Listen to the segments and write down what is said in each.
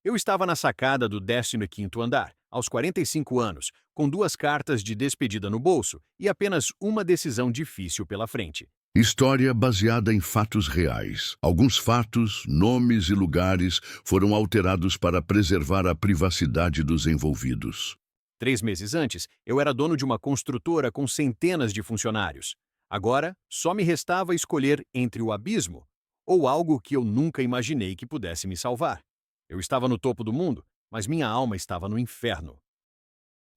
Eu estava na sacada do 15º andar, aos 45 anos, com duas cartas de despedida no bolso e apenas uma decisão difícil pela frente. História baseada em fatos reais. Alguns fatos, nomes e lugares foram alterados para preservar a privacidade dos envolvidos. 3 meses antes, eu era dono de uma construtora com centenas de funcionários. Agora, só me restava escolher entre o abismo ou algo que eu nunca imaginei que pudesse me salvar. Eu estava no topo do mundo, mas minha alma estava no inferno.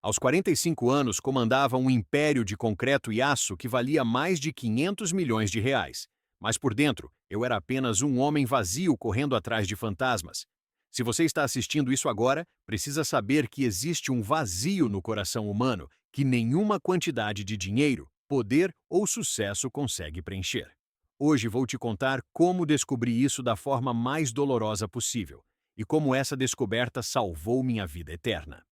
Aos 45 anos, comandava um império de concreto e aço que valia mais de 500 milhões de reais. Mas por dentro, eu era apenas um homem vazio correndo atrás de fantasmas. Se você está assistindo isso agora, precisa saber que existe um vazio no coração humano que nenhuma quantidade de dinheiro, poder ou sucesso consegue preencher. Hoje vou te contar como descobri isso da forma mais dolorosa possível e como essa descoberta salvou minha vida eterna.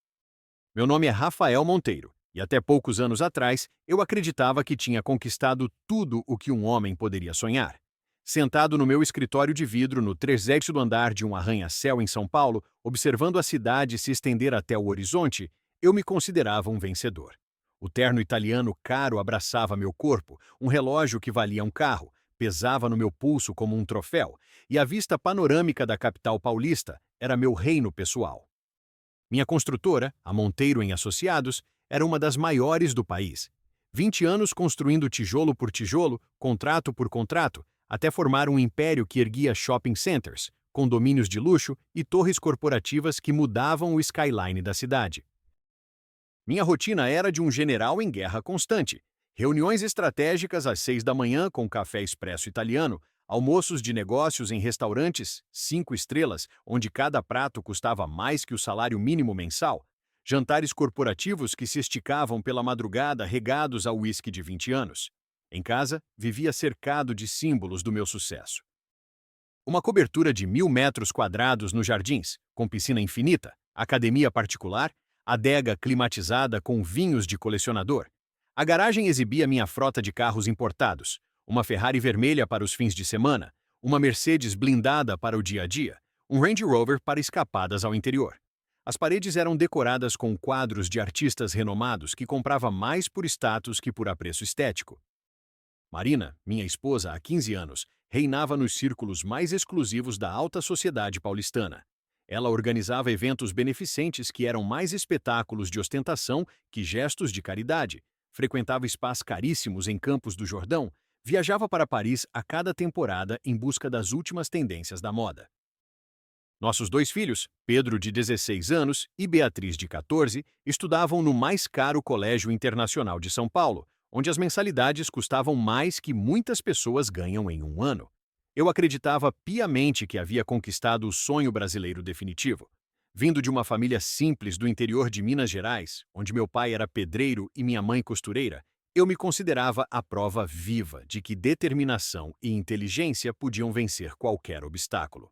Meu nome é Rafael Monteiro, e até poucos anos atrás eu acreditava que tinha conquistado tudo o que um homem poderia sonhar. Sentado no meu escritório de vidro no 30º andar de um arranha-céu em São Paulo, observando a cidade se estender até o horizonte, eu me considerava um vencedor. O terno italiano caro abraçava meu corpo, um relógio que valia um carro, pesava no meu pulso como um troféu, e a vista panorâmica da capital paulista era meu reino pessoal. Minha construtora, a Monteiro em Associados, era uma das maiores do país. 20 anos construindo tijolo por tijolo, contrato por contrato, até formar um império que erguia shopping centers, condomínios de luxo e torres corporativas que mudavam o skyline da cidade. Minha rotina era de um general em guerra constante. Reuniões estratégicas às 6 da manhã com café expresso italiano, almoços de negócios em restaurantes 5 estrelas, onde cada prato custava mais que o salário mínimo mensal, jantares corporativos que se esticavam pela madrugada regados a uísque de 20 anos. Em casa, vivia cercado de símbolos do meu sucesso. Uma cobertura de 1.000 metros quadrados nos jardins, com piscina infinita, academia particular, adega climatizada com vinhos de colecionador. A garagem exibia minha frota de carros importados, uma Ferrari vermelha para os fins de semana, uma Mercedes blindada para o dia a dia, um Range Rover para escapadas ao interior. As paredes eram decoradas com quadros de artistas renomados que comprava mais por status que por apreço estético. Marina, minha esposa há 15 anos, reinava nos círculos mais exclusivos da alta sociedade paulistana. Ela organizava eventos beneficentes que eram mais espetáculos de ostentação que gestos de caridade, frequentava spas caríssimos em Campos do Jordão, viajava para Paris a cada temporada em busca das últimas tendências da moda. Nossos dois filhos, Pedro, de 16 anos, e Beatriz, de 14, estudavam no mais caro colégio internacional de São Paulo, onde as mensalidades custavam mais que muitas pessoas ganham em um ano. Eu acreditava piamente que havia conquistado o sonho brasileiro definitivo. Vindo de uma família simples do interior de Minas Gerais, onde meu pai era pedreiro e minha mãe costureira, eu me considerava a prova viva de que determinação e inteligência podiam vencer qualquer obstáculo.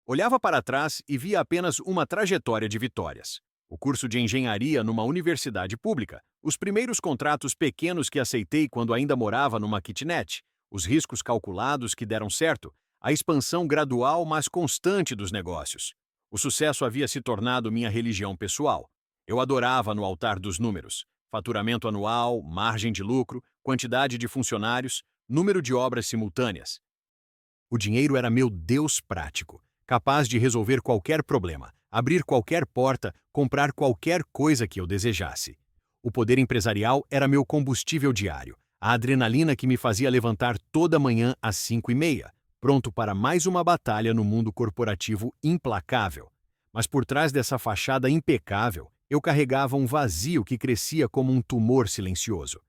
Olhava para trás e via apenas uma trajetória de vitórias. O curso de engenharia numa universidade pública, os primeiros contratos pequenos que aceitei quando ainda morava numa kitnet, os riscos calculados que deram certo, a expansão gradual mas constante dos negócios. O sucesso havia se tornado minha religião pessoal. Eu adorava no altar dos números: faturamento anual, margem de lucro, quantidade de funcionários, número de obras simultâneas. O dinheiro era meu Deus prático, capaz de resolver qualquer problema, abrir qualquer porta, comprar qualquer coisa que eu desejasse. O poder empresarial era meu combustível diário, a adrenalina que me fazia levantar toda manhã às 5h30, pronto para mais uma batalha no mundo corporativo implacável. Mas por trás dessa fachada impecável, eu carregava um vazio que crescia como um tumor silencioso.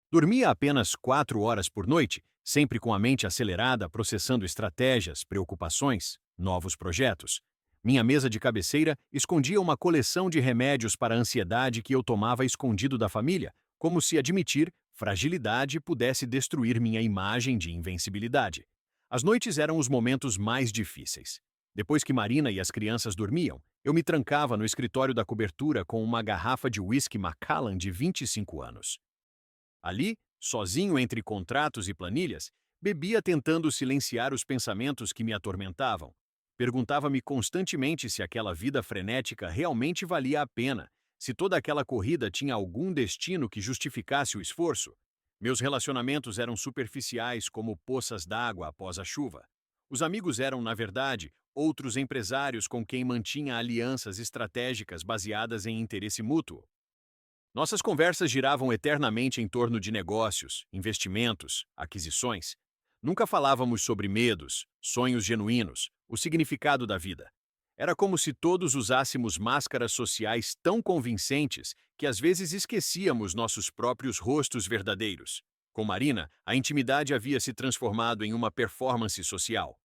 Dormia apenas 4 horas por noite, sempre com a mente acelerada, processando estratégias, preocupações, novos projetos. Minha mesa de cabeceira escondia uma coleção de remédios para a ansiedade que eu tomava escondido da família, como se admitir fragilidade pudesse destruir minha imagem de invencibilidade. As noites eram os momentos mais difíceis. Depois que Marina e as crianças dormiam, eu me trancava no escritório da cobertura com uma garrafa de whisky Macallan de 25 anos. Ali, sozinho entre contratos e planilhas, bebia tentando silenciar os pensamentos que me atormentavam. Perguntava-me constantemente se aquela vida frenética realmente valia a pena, se toda aquela corrida tinha algum destino que justificasse o esforço. Meus relacionamentos eram superficiais como poças d'água após a chuva. Os amigos eram, na verdade, outros empresários com quem mantinha alianças estratégicas baseadas em interesse mútuo. Nossas conversas giravam eternamente em torno de negócios, investimentos, aquisições. Nunca falávamos sobre medos, sonhos genuínos, o significado da vida. Era como se todos usássemos máscaras sociais tão convincentes que às vezes esquecíamos nossos próprios rostos verdadeiros. Com Marina, a intimidade havia se transformado em uma performance social.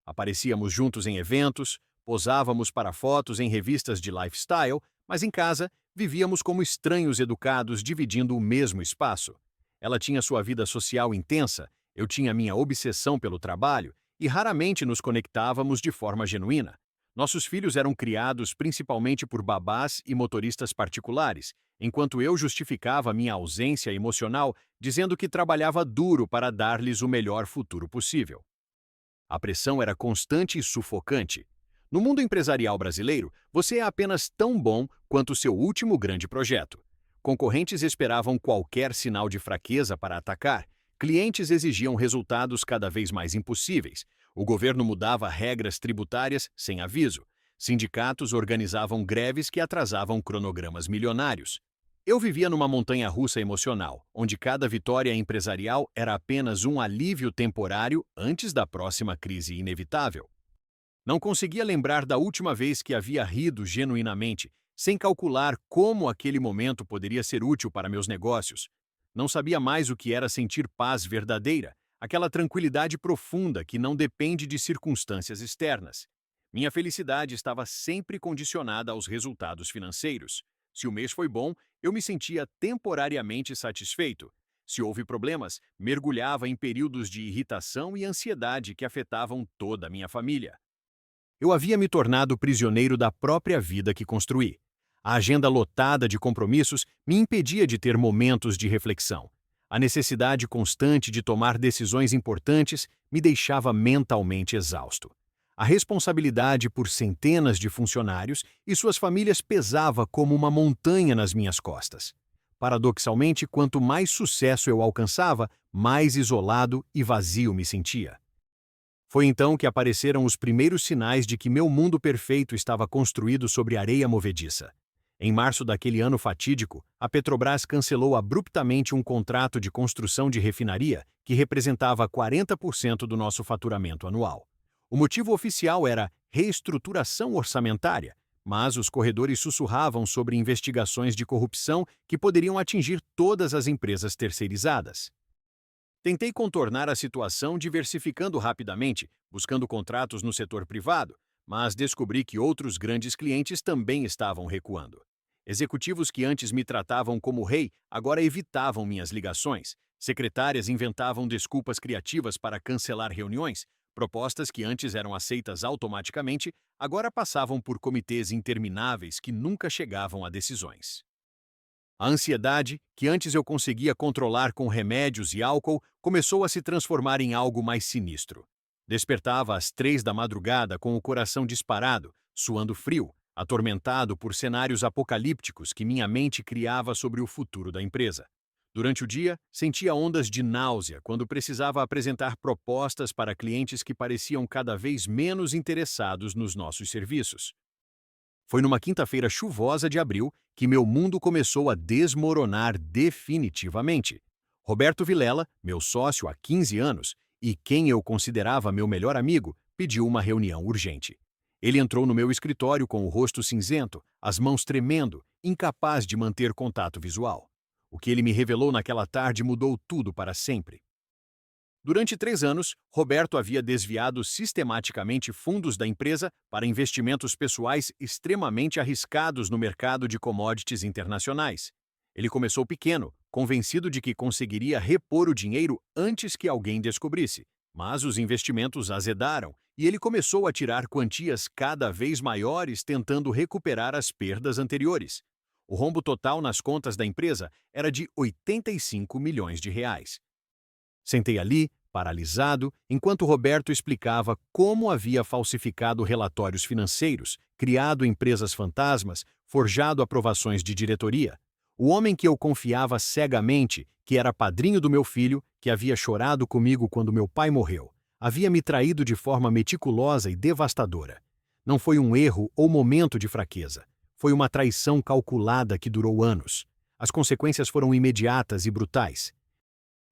Aparecíamos juntos em eventos, posávamos para fotos em revistas de lifestyle, mas em casa vivíamos como estranhos educados dividindo o mesmo espaço. Ela tinha sua vida social intensa, eu tinha minha obsessão pelo trabalho e raramente nos conectávamos de forma genuína. Nossos filhos eram criados principalmente por babás e motoristas particulares, enquanto eu justificava minha ausência emocional dizendo que trabalhava duro para dar-lhes o melhor futuro possível. A pressão era constante e sufocante. No mundo empresarial brasileiro, você é apenas tão bom quanto seu último grande projeto. Concorrentes esperavam qualquer sinal de fraqueza para atacar. Clientes exigiam resultados cada vez mais impossíveis. O governo mudava regras tributárias sem aviso. Sindicatos organizavam greves que atrasavam cronogramas milionários. Eu vivia numa montanha-russa emocional, onde cada vitória empresarial era apenas um alívio temporário antes da próxima crise inevitável. Não conseguia lembrar da última vez que havia rido genuinamente, sem calcular como aquele momento poderia ser útil para meus negócios. Não sabia mais o que era sentir paz verdadeira, aquela tranquilidade profunda que não depende de circunstâncias externas. Minha felicidade estava sempre condicionada aos resultados financeiros. Se o mês foi bom, eu me sentia temporariamente satisfeito. Se houve problemas, mergulhava em períodos de irritação e ansiedade que afetavam toda a minha família. Eu havia me tornado prisioneiro da própria vida que construí. A agenda lotada de compromissos me impedia de ter momentos de reflexão. A necessidade constante de tomar decisões importantes me deixava mentalmente exausto. A responsabilidade por centenas de funcionários e suas famílias pesava como uma montanha nas minhas costas. Paradoxalmente, quanto mais sucesso eu alcançava, mais isolado e vazio me sentia. Foi então que apareceram os primeiros sinais de que meu mundo perfeito estava construído sobre areia movediça. Em março daquele ano fatídico, a Petrobras cancelou abruptamente um contrato de construção de refinaria que representava 40% do nosso faturamento anual. O motivo oficial era reestruturação orçamentária, mas os corredores sussurravam sobre investigações de corrupção que poderiam atingir todas as empresas terceirizadas. Tentei contornar a situação diversificando rapidamente, buscando contratos no setor privado, mas descobri que outros grandes clientes também estavam recuando. Executivos que antes me tratavam como rei agora evitavam minhas ligações. Secretárias inventavam desculpas criativas para cancelar reuniões. Propostas que antes eram aceitas automaticamente agora passavam por comitês intermináveis que nunca chegavam a decisões. A ansiedade, que antes eu conseguia controlar com remédios e álcool, começou a se transformar em algo mais sinistro. Despertava às 3 da madrugada com o coração disparado, suando frio, atormentado por cenários apocalípticos que minha mente criava sobre o futuro da empresa. Durante o dia, sentia ondas de náusea quando precisava apresentar propostas para clientes que pareciam cada vez menos interessados nos nossos serviços. Foi numa quinta-feira chuvosa de abril que meu mundo começou a desmoronar definitivamente. Roberto Vilela, meu sócio há 15 anos e quem eu considerava meu melhor amigo, pediu uma reunião urgente. Ele entrou no meu escritório com o rosto cinzento, as mãos tremendo, incapaz de manter contato visual. O que ele me revelou naquela tarde mudou tudo para sempre. Durante 3 anos, Roberto havia desviado sistematicamente fundos da empresa para investimentos pessoais extremamente arriscados no mercado de commodities internacionais. Ele começou pequeno, convencido de que conseguiria repor o dinheiro antes que alguém descobrisse, mas os investimentos azedaram e ele começou a tirar quantias cada vez maiores tentando recuperar as perdas anteriores. O rombo total nas contas da empresa era de 85 milhões de reais. Sentei ali, paralisado, enquanto Roberto explicava como havia falsificado relatórios financeiros, criado empresas fantasmas, forjado aprovações de diretoria. O homem que eu confiava cegamente, que era padrinho do meu filho, que havia chorado comigo quando meu pai morreu, havia me traído de forma meticulosa e devastadora. Não foi um erro ou momento de fraqueza. Foi uma traição calculada que durou anos. As consequências foram imediatas e brutais.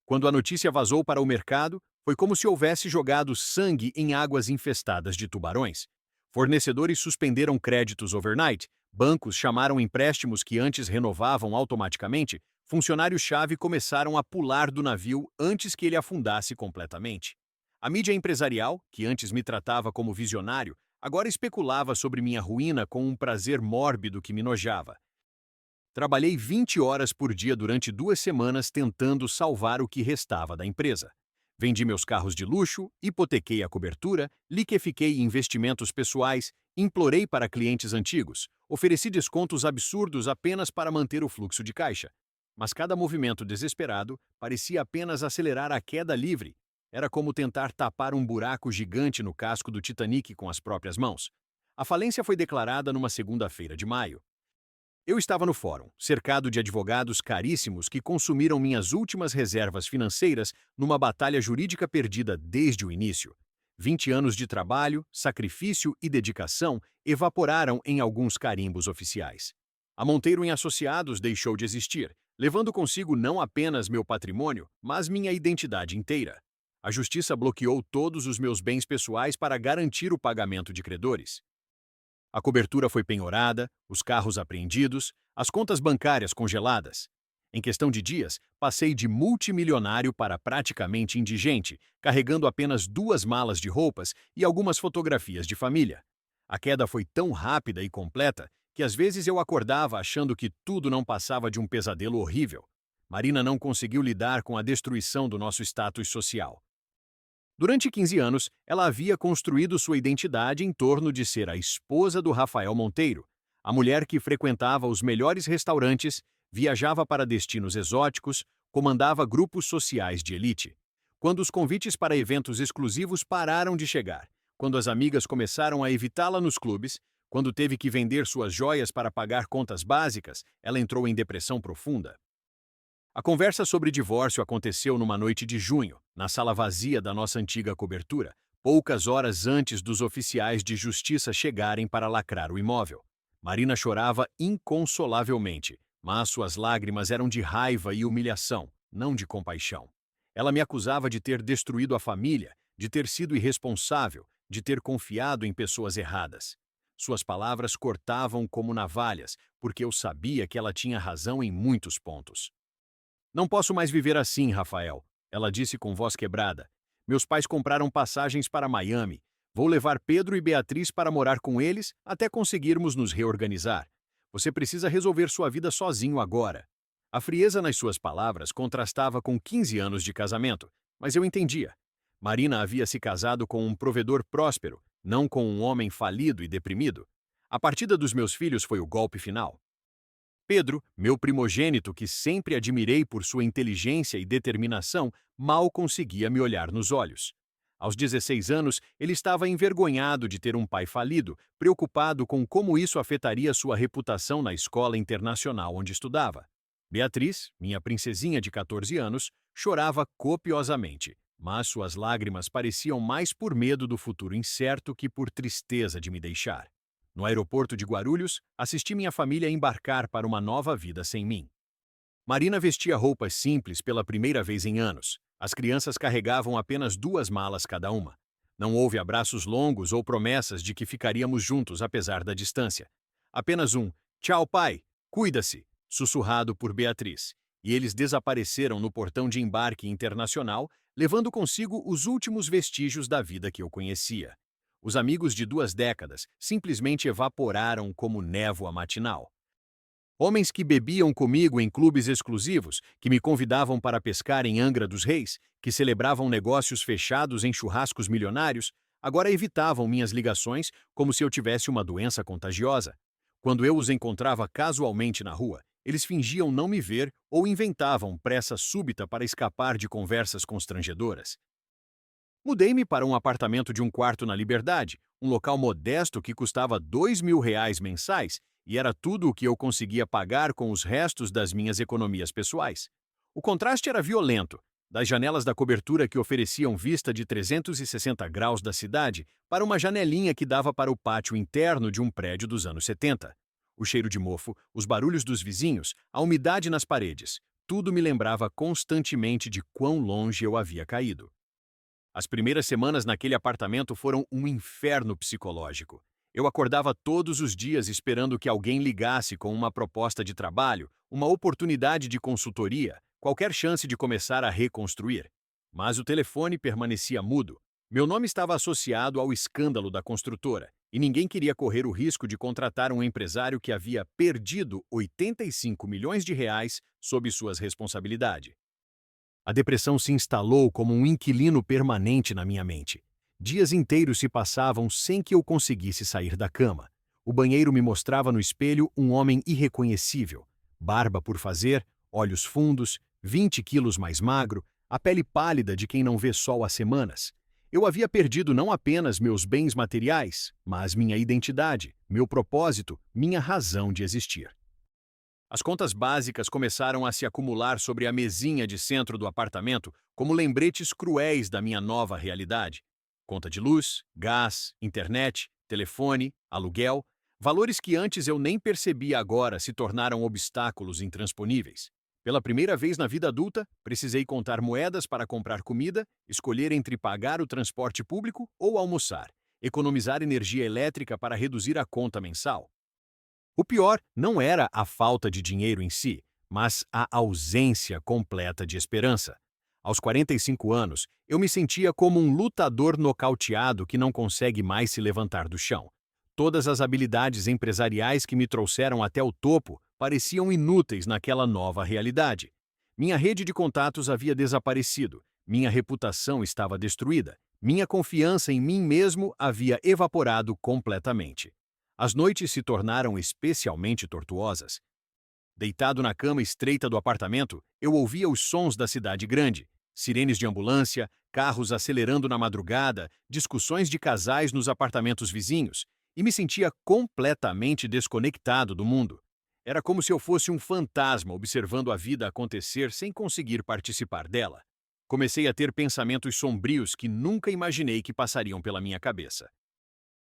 Quando a notícia vazou para o mercado, foi como se houvesse jogado sangue em águas infestadas de tubarões. Fornecedores suspenderam créditos overnight, bancos chamaram empréstimos que antes renovavam automaticamente, funcionários-chave começaram a pular do navio antes que ele afundasse completamente. A mídia empresarial, que antes me tratava como visionário, agora especulava sobre minha ruína com um prazer mórbido que me nojava. Trabalhei 20 horas por dia durante 2 semanas tentando salvar o que restava da empresa. Vendi meus carros de luxo, hipotequei a cobertura, liquefiquei investimentos pessoais, implorei para clientes antigos, ofereci descontos absurdos apenas para manter o fluxo de caixa. Mas cada movimento desesperado parecia apenas acelerar a queda livre. Era como tentar tapar um buraco gigante no casco do Titanic com as próprias mãos. A falência foi declarada numa segunda-feira de maio. Eu estava no fórum, cercado de advogados caríssimos que consumiram minhas últimas reservas financeiras numa batalha jurídica perdida desde o início. 20 anos de trabalho, sacrifício e dedicação evaporaram em alguns carimbos oficiais. A Monteiro em Associados deixou de existir, levando consigo não apenas meu patrimônio, mas minha identidade inteira. A justiça bloqueou todos os meus bens pessoais para garantir o pagamento de credores. A cobertura foi penhorada, os carros apreendidos, as contas bancárias congeladas. Em questão de dias, passei de multimilionário para praticamente indigente, carregando apenas 2 malas de roupas e algumas fotografias de família. A queda foi tão rápida e completa que às vezes eu acordava achando que tudo não passava de um pesadelo horrível. Marina não conseguiu lidar com a destruição do nosso status social. Durante 15 anos, ela havia construído sua identidade em torno de ser a esposa do Rafael Monteiro, a mulher que frequentava os melhores restaurantes, viajava para destinos exóticos, comandava grupos sociais de elite. Quando os convites para eventos exclusivos pararam de chegar, quando as amigas começaram a evitá-la nos clubes, quando teve que vender suas joias para pagar contas básicas, ela entrou em depressão profunda. A conversa sobre divórcio aconteceu numa noite de junho, na sala vazia da nossa antiga cobertura, poucas horas antes dos oficiais de justiça chegarem para lacrar o imóvel. Marina chorava inconsolavelmente, mas suas lágrimas eram de raiva e humilhação, não de compaixão. Ela me acusava de ter destruído a família, de ter sido irresponsável, de ter confiado em pessoas erradas. Suas palavras cortavam como navalhas, porque eu sabia que ela tinha razão em muitos pontos. Não posso mais viver assim, Rafael, ela disse com voz quebrada. Meus pais compraram passagens para Miami. Vou levar Pedro e Beatriz para morar com eles até conseguirmos nos reorganizar. Você precisa resolver sua vida sozinho agora. A frieza nas suas palavras contrastava com 15 anos de casamento, mas eu entendia. Marina havia se casado com um provedor próspero, não com um homem falido e deprimido. A partida dos meus filhos foi o golpe final. Pedro, meu primogênito que sempre admirei por sua inteligência e determinação, mal conseguia me olhar nos olhos. Aos 16 anos, ele estava envergonhado de ter um pai falido, preocupado com como isso afetaria sua reputação na escola internacional onde estudava. Beatriz, minha princesinha de 14 anos, chorava copiosamente, mas suas lágrimas pareciam mais por medo do futuro incerto que por tristeza de me deixar. No aeroporto de Guarulhos, assisti minha família embarcar para uma nova vida sem mim. Marina vestia roupas simples pela primeira vez em anos. As crianças carregavam apenas 2 malas cada uma. Não houve abraços longos ou promessas de que ficaríamos juntos apesar da distância. Apenas um "Tchau, pai, cuida-se", sussurrado por Beatriz. E eles desapareceram no portão de embarque internacional, levando consigo os últimos vestígios da vida que eu conhecia. Os amigos de 2 décadas simplesmente evaporaram como névoa matinal. Homens que bebiam comigo em clubes exclusivos, que me convidavam para pescar em Angra dos Reis, que celebravam negócios fechados em churrascos milionários, agora evitavam minhas ligações como se eu tivesse uma doença contagiosa. Quando eu os encontrava casualmente na rua, eles fingiam não me ver ou inventavam pressa súbita para escapar de conversas constrangedoras. Mudei-me para um apartamento de um quarto na Liberdade, um local modesto que custava R$ 2.000 mensais e era tudo o que eu conseguia pagar com os restos das minhas economias pessoais. O contraste era violento, das janelas da cobertura que ofereciam vista de 360 graus da cidade para uma janelinha que dava para o pátio interno de um prédio dos anos 70. O cheiro de mofo, os barulhos dos vizinhos, a umidade nas paredes, tudo me lembrava constantemente de quão longe eu havia caído. As primeiras semanas naquele apartamento foram um inferno psicológico. Eu acordava todos os dias esperando que alguém ligasse com uma proposta de trabalho, uma oportunidade de consultoria, qualquer chance de começar a reconstruir. Mas o telefone permanecia mudo. Meu nome estava associado ao escândalo da construtora, e ninguém queria correr o risco de contratar um empresário que havia perdido R$ 85 milhões sob suas responsabilidades. A depressão se instalou como um inquilino permanente na minha mente. Dias inteiros se passavam sem que eu conseguisse sair da cama. O banheiro me mostrava no espelho um homem irreconhecível. Barba por fazer, olhos fundos, 20 quilos mais magro, a pele pálida de quem não vê sol há semanas. Eu havia perdido não apenas meus bens materiais, mas minha identidade, meu propósito, minha razão de existir. As contas básicas começaram a se acumular sobre a mesinha de centro do apartamento como lembretes cruéis da minha nova realidade. Conta de luz, gás, internet, telefone, aluguel, valores que antes eu nem percebia agora se tornaram obstáculos intransponíveis. Pela primeira vez na vida adulta, precisei contar moedas para comprar comida, escolher entre pagar o transporte público ou almoçar, economizar energia elétrica para reduzir a conta mensal. O pior não era a falta de dinheiro em si, mas a ausência completa de esperança. Aos 45 anos, eu me sentia como um lutador nocauteado que não consegue mais se levantar do chão. Todas as habilidades empresariais que me trouxeram até o topo pareciam inúteis naquela nova realidade. Minha rede de contatos havia desaparecido, minha reputação estava destruída, minha confiança em mim mesmo havia evaporado completamente. As noites se tornaram especialmente tortuosas. Deitado na cama estreita do apartamento, eu ouvia os sons da cidade grande, sirenes de ambulância, carros acelerando na madrugada, discussões de casais nos apartamentos vizinhos, e me sentia completamente desconectado do mundo. Era como se eu fosse um fantasma observando a vida acontecer sem conseguir participar dela. Comecei a ter pensamentos sombrios que nunca imaginei que passariam pela minha cabeça.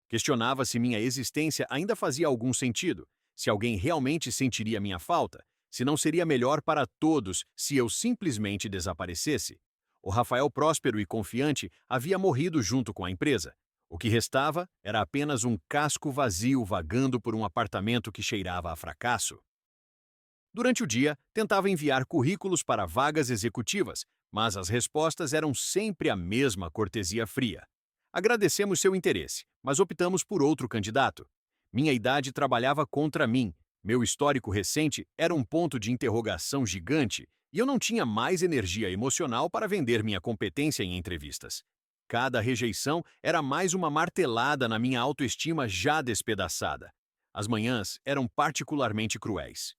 Questionava se minha existência ainda fazia algum sentido, se alguém realmente sentiria minha falta, se não seria melhor para todos se eu simplesmente desaparecesse. O Rafael próspero e confiante havia morrido junto com a empresa. O que restava era apenas um casco vazio vagando por um apartamento que cheirava a fracasso. Durante o dia, tentava enviar currículos para vagas executivas, mas as respostas eram sempre a mesma cortesia fria. Agradecemos seu interesse, mas optamos por outro candidato. Minha idade trabalhava contra mim, meu histórico recente era um ponto de interrogação gigante e eu não tinha mais energia emocional para vender minha competência em entrevistas. Cada rejeição era mais uma martelada na minha autoestima já despedaçada. As manhãs eram particularmente cruéis.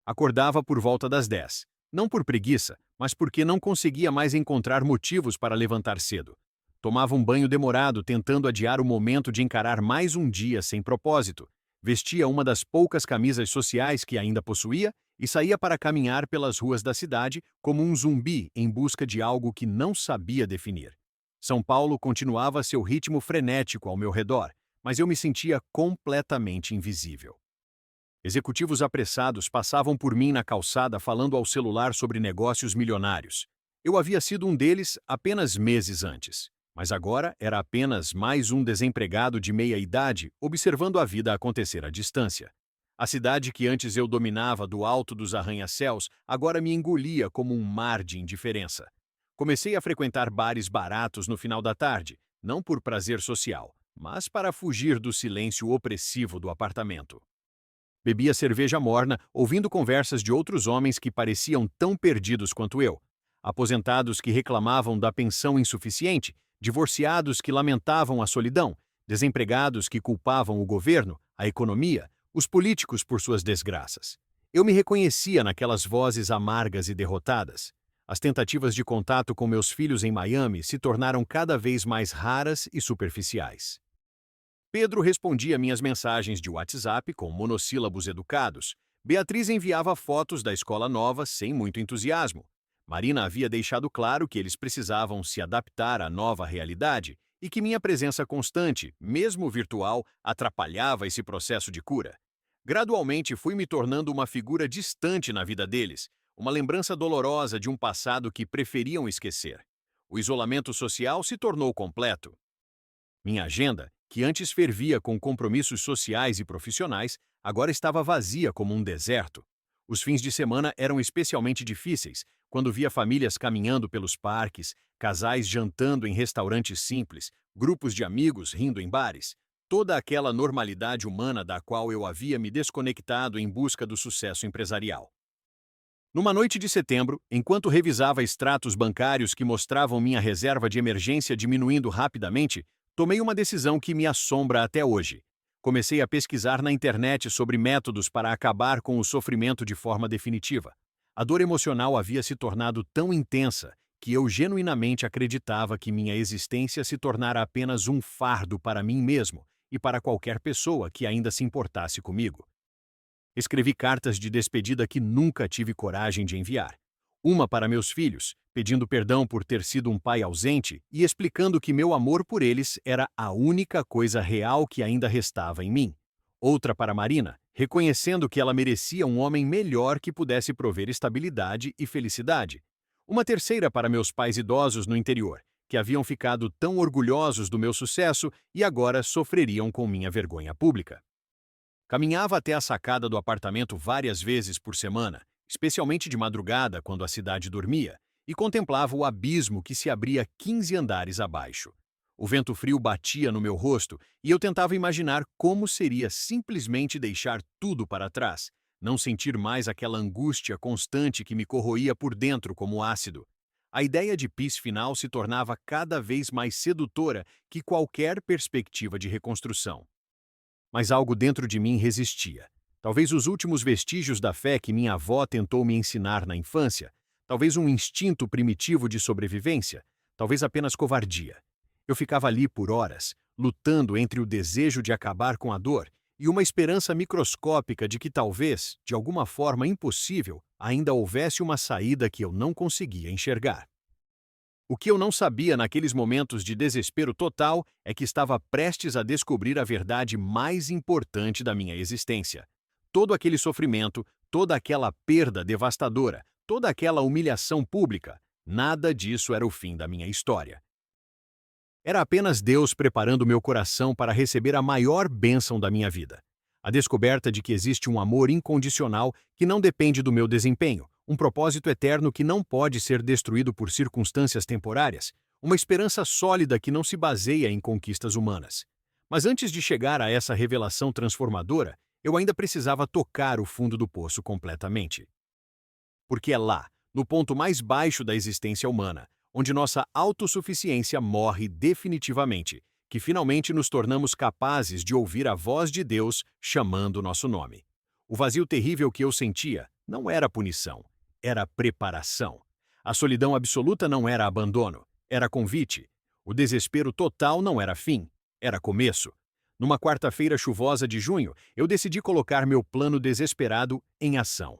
Acordava por volta das 10, não por preguiça, mas porque não conseguia mais encontrar motivos para levantar cedo. Tomava um banho demorado tentando adiar o momento de encarar mais um dia sem propósito. Vestia uma das poucas camisas sociais que ainda possuía e saía para caminhar pelas ruas da cidade como um zumbi em busca de algo que não sabia definir. São Paulo continuava seu ritmo frenético ao meu redor, mas eu me sentia completamente invisível. Executivos apressados passavam por mim na calçada falando ao celular sobre negócios milionários. Eu havia sido um deles apenas meses antes, mas agora era apenas mais um desempregado de meia-idade observando a vida acontecer à distância. A cidade que antes eu dominava do alto dos arranha-céus agora me engolia como um mar de indiferença. Comecei a frequentar bares baratos no final da tarde, não por prazer social, mas para fugir do silêncio opressivo do apartamento. Bebia cerveja morna, ouvindo conversas de outros homens que pareciam tão perdidos quanto eu. Aposentados que reclamavam da pensão insuficiente, divorciados que lamentavam a solidão, desempregados que culpavam o governo, a economia, os políticos por suas desgraças. Eu me reconhecia naquelas vozes amargas e derrotadas. As tentativas de contato com meus filhos em Miami se tornaram cada vez mais raras e superficiais. Pedro respondia minhas mensagens de WhatsApp com monossílabos educados. Beatriz enviava fotos da escola nova sem muito entusiasmo. Marina havia deixado claro que eles precisavam se adaptar à nova realidade e que minha presença constante, mesmo virtual, atrapalhava esse processo de cura. Gradualmente fui me tornando uma figura distante na vida deles, uma lembrança dolorosa de um passado que preferiam esquecer. O isolamento social se tornou completo. Minha agenda, que antes fervia com compromissos sociais e profissionais, agora estava vazia como um deserto. Os fins de semana eram especialmente difíceis, quando via famílias caminhando pelos parques, casais jantando em restaurantes simples, grupos de amigos rindo em bares. Toda aquela normalidade humana da qual eu havia me desconectado em busca do sucesso empresarial. Numa noite de setembro, enquanto revisava extratos bancários que mostravam minha reserva de emergência diminuindo rapidamente, tomei uma decisão que me assombra até hoje. Comecei a pesquisar na internet sobre métodos para acabar com o sofrimento de forma definitiva. A dor emocional havia se tornado tão intensa que eu genuinamente acreditava que minha existência se tornara apenas um fardo para mim mesmo e para qualquer pessoa que ainda se importasse comigo. Escrevi cartas de despedida que nunca tive coragem de enviar. Uma para meus filhos, pedindo perdão por ter sido um pai ausente e explicando que meu amor por eles era a única coisa real que ainda restava em mim. Outra para Marina, reconhecendo que ela merecia um homem melhor que pudesse prover estabilidade e felicidade. Uma terceira para meus pais idosos no interior, que haviam ficado tão orgulhosos do meu sucesso e agora sofreriam com minha vergonha pública. Caminhava até a sacada do apartamento várias vezes por semana, especialmente de madrugada, quando a cidade dormia, e contemplava o abismo que se abria 15 andares abaixo. O vento frio batia no meu rosto e eu tentava imaginar como seria simplesmente deixar tudo para trás, não sentir mais aquela angústia constante que me corroía por dentro como ácido. A ideia de paz final se tornava cada vez mais sedutora que qualquer perspectiva de reconstrução. Mas algo dentro de mim resistia. Talvez os últimos vestígios da fé que minha avó tentou me ensinar na infância, talvez um instinto primitivo de sobrevivência, talvez apenas covardia. Eu ficava ali por horas, lutando entre o desejo de acabar com a dor e uma esperança microscópica de que talvez, de alguma forma impossível, ainda houvesse uma saída que eu não conseguia enxergar. O que eu não sabia naqueles momentos de desespero total é que estava prestes a descobrir a verdade mais importante da minha existência. Todo aquele sofrimento, toda aquela perda devastadora, toda aquela humilhação pública, nada disso era o fim da minha história. Era apenas Deus preparando meu coração para receber a maior bênção da minha vida. A descoberta de que existe um amor incondicional que não depende do meu desempenho, um propósito eterno que não pode ser destruído por circunstâncias temporárias, uma esperança sólida que não se baseia em conquistas humanas. Mas antes de chegar a essa revelação transformadora, eu ainda precisava tocar o fundo do poço completamente. Porque é lá, no ponto mais baixo da existência humana, onde nossa autossuficiência morre definitivamente, que finalmente nos tornamos capazes de ouvir a voz de Deus chamando nosso nome. O vazio terrível que eu sentia não era punição, era preparação. A solidão absoluta não era abandono, era convite. O desespero total não era fim, era começo. Numa quarta-feira chuvosa de junho, eu decidi colocar meu plano desesperado em ação.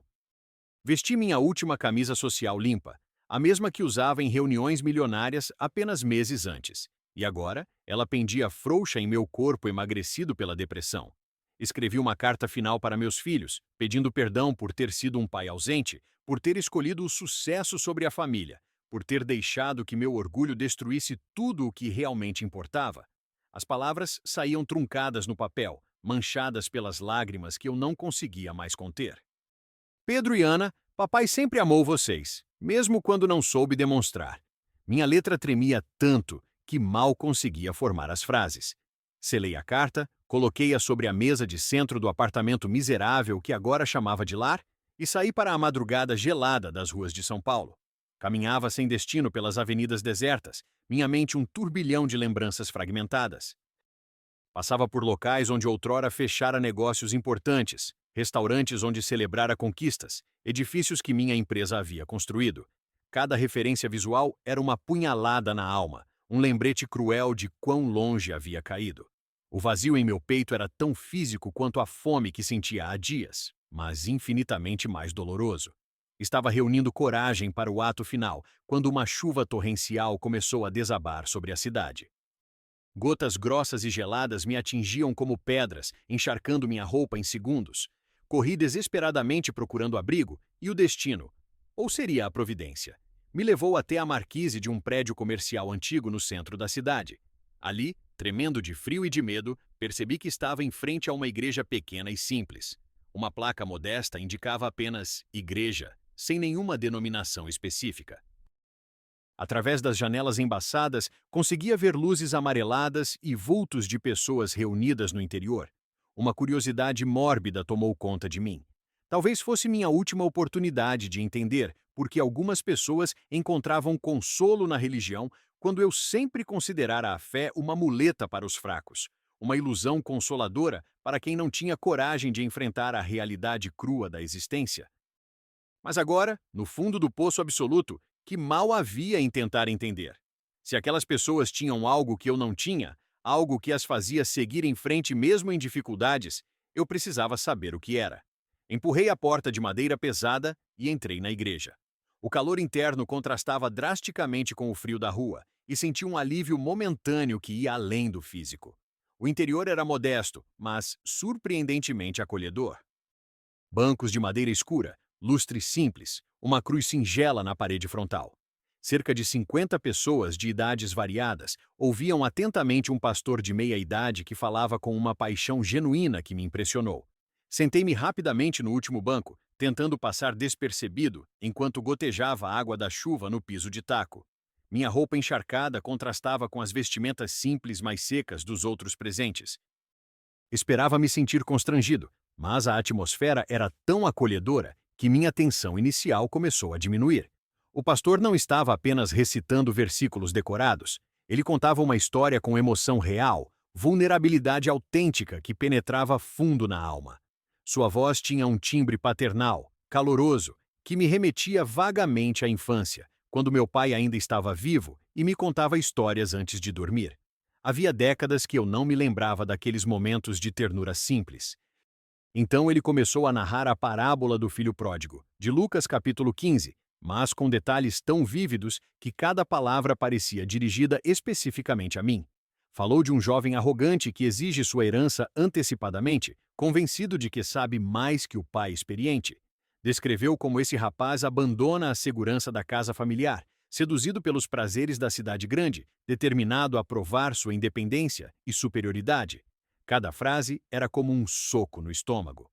Vesti minha última camisa social limpa, a mesma que usava em reuniões milionárias apenas meses antes. E agora, ela pendia frouxa em meu corpo emagrecido pela depressão. Escrevi uma carta final para meus filhos, pedindo perdão por ter sido um pai ausente, por ter escolhido o sucesso sobre a família, por ter deixado que meu orgulho destruísse tudo o que realmente importava. As palavras saíam truncadas no papel, manchadas pelas lágrimas que eu não conseguia mais conter. Pedro e Ana, papai sempre amou vocês, mesmo quando não soube demonstrar. Minha letra tremia tanto que mal conseguia formar as frases. Selei a carta, coloquei-a sobre a mesa de centro do apartamento miserável que agora chamava de lar e saí para a madrugada gelada das ruas de São Paulo. Caminhava sem destino pelas avenidas desertas, minha mente um turbilhão de lembranças fragmentadas. Passava por locais onde outrora fechara negócios importantes, restaurantes onde celebrara conquistas, edifícios que minha empresa havia construído. Cada referência visual era uma punhalada na alma, um lembrete cruel de quão longe havia caído. O vazio em meu peito era tão físico quanto a fome que sentia há dias, mas infinitamente mais doloroso. Estava reunindo coragem para o ato final, quando uma chuva torrencial começou a desabar sobre a cidade. Gotas grossas e geladas me atingiam como pedras, encharcando minha roupa em segundos. Corri desesperadamente procurando abrigo e o destino, ou seria a providência, me levou até a marquise de um prédio comercial antigo no centro da cidade. Ali, tremendo de frio e de medo, percebi que estava em frente a uma igreja pequena e simples. Uma placa modesta indicava apenas igreja, sem nenhuma denominação específica. Através das janelas embaçadas, conseguia ver luzes amareladas e vultos de pessoas reunidas no interior. Uma curiosidade mórbida tomou conta de mim. Talvez fosse minha última oportunidade de entender por que algumas pessoas encontravam consolo na religião quando eu sempre considerara a fé uma muleta para os fracos, uma ilusão consoladora para quem não tinha coragem de enfrentar a realidade crua da existência. Mas agora, no fundo do poço absoluto, que mal havia em tentar entender? Se aquelas pessoas tinham algo que eu não tinha, algo que as fazia seguir em frente mesmo em dificuldades, eu precisava saber o que era. Empurrei a porta de madeira pesada e entrei na igreja. O calor interno contrastava drasticamente com o frio da rua e senti um alívio momentâneo que ia além do físico. O interior era modesto, mas surpreendentemente acolhedor. Bancos de madeira escura, lustre simples, uma cruz singela na parede frontal. Cerca de 50 pessoas de idades variadas ouviam atentamente um pastor de meia-idade que falava com uma paixão genuína que me impressionou. Sentei-me rapidamente no último banco, tentando passar despercebido enquanto gotejava a água da chuva no piso de taco. Minha roupa encharcada contrastava com as vestimentas simples mais secas dos outros presentes. Esperava me sentir constrangido, mas a atmosfera era tão acolhedora que minha tensão inicial começou a diminuir. O pastor não estava apenas recitando versículos decorados, ele contava uma história com emoção real, vulnerabilidade autêntica que penetrava fundo na alma. Sua voz tinha um timbre paternal, caloroso, que me remetia vagamente à infância, quando meu pai ainda estava vivo e me contava histórias antes de dormir. Havia décadas que eu não me lembrava daqueles momentos de ternura simples. Então ele começou a narrar a parábola do filho pródigo, de Lucas capítulo 15, mas com detalhes tão vívidos que cada palavra parecia dirigida especificamente a mim. Falou de um jovem arrogante que exige sua herança antecipadamente, convencido de que sabe mais que o pai experiente. Descreveu como esse rapaz abandona a segurança da casa familiar, seduzido pelos prazeres da cidade grande, determinado a provar sua independência e superioridade. Cada frase era como um soco no estômago.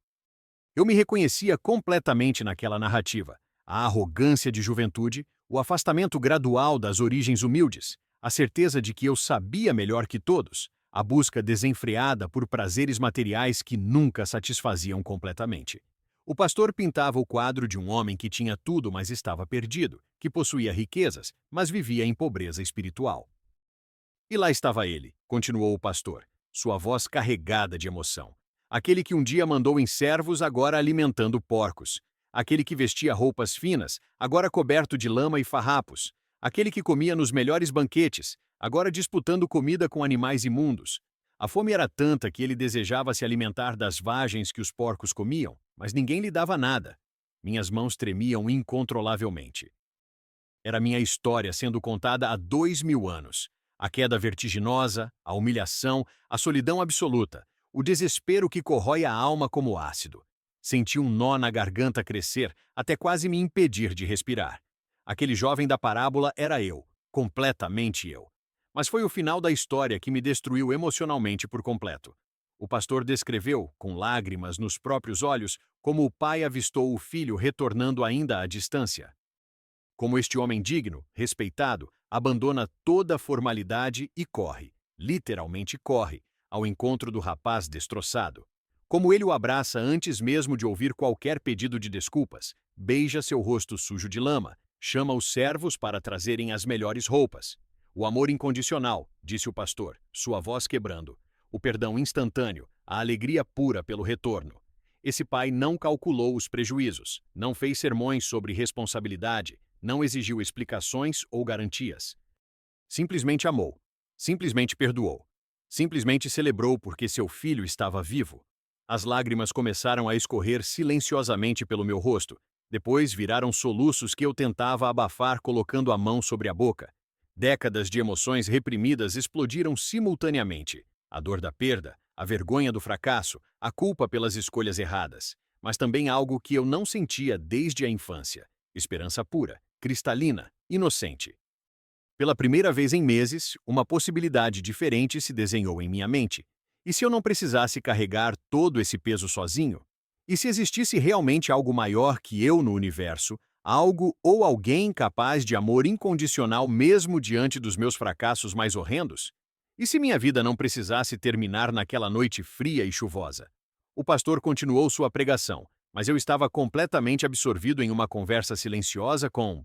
Eu me reconhecia completamente naquela narrativa. A arrogância de juventude, o afastamento gradual das origens humildes, a certeza de que eu sabia melhor que todos, a busca desenfreada por prazeres materiais que nunca satisfaziam completamente. O pastor pintava o quadro de um homem que tinha tudo, mas estava perdido, que possuía riquezas, mas vivia em pobreza espiritual. E lá estava ele, continuou o pastor, sua voz carregada de emoção. Aquele que um dia mandou em servos, agora alimentando porcos. Aquele que vestia roupas finas, agora coberto de lama e farrapos. Aquele que comia nos melhores banquetes, agora disputando comida com animais imundos. A fome era tanta que ele desejava se alimentar das vagens que os porcos comiam, mas ninguém lhe dava nada. Minhas mãos tremiam incontrolavelmente. Era minha história sendo contada há 2000 anos. A queda vertiginosa, a humilhação, a solidão absoluta, o desespero que corrói a alma como ácido. Senti um nó na garganta crescer até quase me impedir de respirar. Aquele jovem da parábola era eu, completamente eu. Mas foi o final da história que me destruiu emocionalmente por completo. O pastor descreveu, com lágrimas nos próprios olhos, como o pai avistou o filho retornando ainda à distância. Como este homem digno, respeitado, abandona toda a formalidade e corre, literalmente corre, ao encontro do rapaz destroçado. Como ele o abraça antes mesmo de ouvir qualquer pedido de desculpas, beija seu rosto sujo de lama, chama os servos para trazerem as melhores roupas. O amor incondicional, disse o pastor, sua voz quebrando. O perdão instantâneo, a alegria pura pelo retorno. Esse pai não calculou os prejuízos, não fez sermões sobre responsabilidade, não exigiu explicações ou garantias. Simplesmente amou, simplesmente perdoou, simplesmente celebrou porque seu filho estava vivo. As lágrimas começaram a escorrer silenciosamente pelo meu rosto. Depois viraram soluços que eu tentava abafar colocando a mão sobre a boca. Décadas de emoções reprimidas explodiram simultaneamente. A dor da perda, a vergonha do fracasso, a culpa pelas escolhas erradas. Mas também algo que eu não sentia desde a infância. Esperança pura, cristalina, inocente. Pela primeira vez em meses, uma possibilidade diferente se desenhou em minha mente. E se eu não precisasse carregar todo esse peso sozinho? E se existisse realmente algo maior que eu no universo, algo ou alguém capaz de amor incondicional mesmo diante dos meus fracassos mais horrendos? E se minha vida não precisasse terminar naquela noite fria e chuvosa? O pastor continuou sua pregação, mas eu estava completamente absorvido em uma conversa silenciosa com...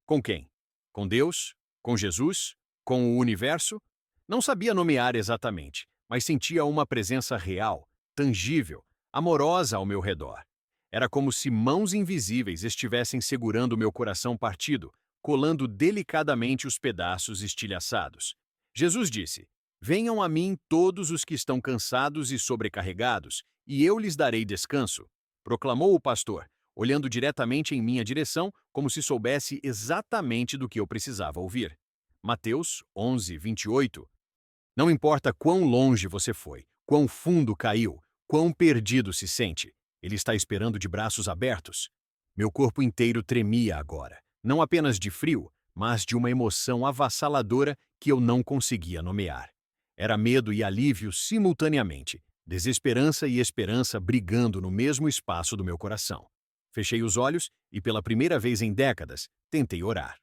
Com quem? Com Deus? Com Jesus? Com o universo? Não sabia nomear exatamente, mas sentia uma presença real, tangível, amorosa ao meu redor. Era como se mãos invisíveis estivessem segurando meu coração partido, colando delicadamente os pedaços estilhaçados. Jesus disse: Venham a mim todos os que estão cansados e sobrecarregados, e eu lhes darei descanso. Proclamou o pastor, olhando diretamente em minha direção, como se soubesse exatamente do que eu precisava ouvir. Mateus 11, 28. Não importa quão longe você foi, quão fundo caiu, quão perdido se sente, ele está esperando de braços abertos. Meu corpo inteiro tremia agora, não apenas de frio, mas de uma emoção avassaladora que eu não conseguia nomear. Era medo e alívio simultaneamente, desesperança e esperança brigando no mesmo espaço do meu coração. Fechei os olhos e, pela primeira vez em décadas, tentei orar.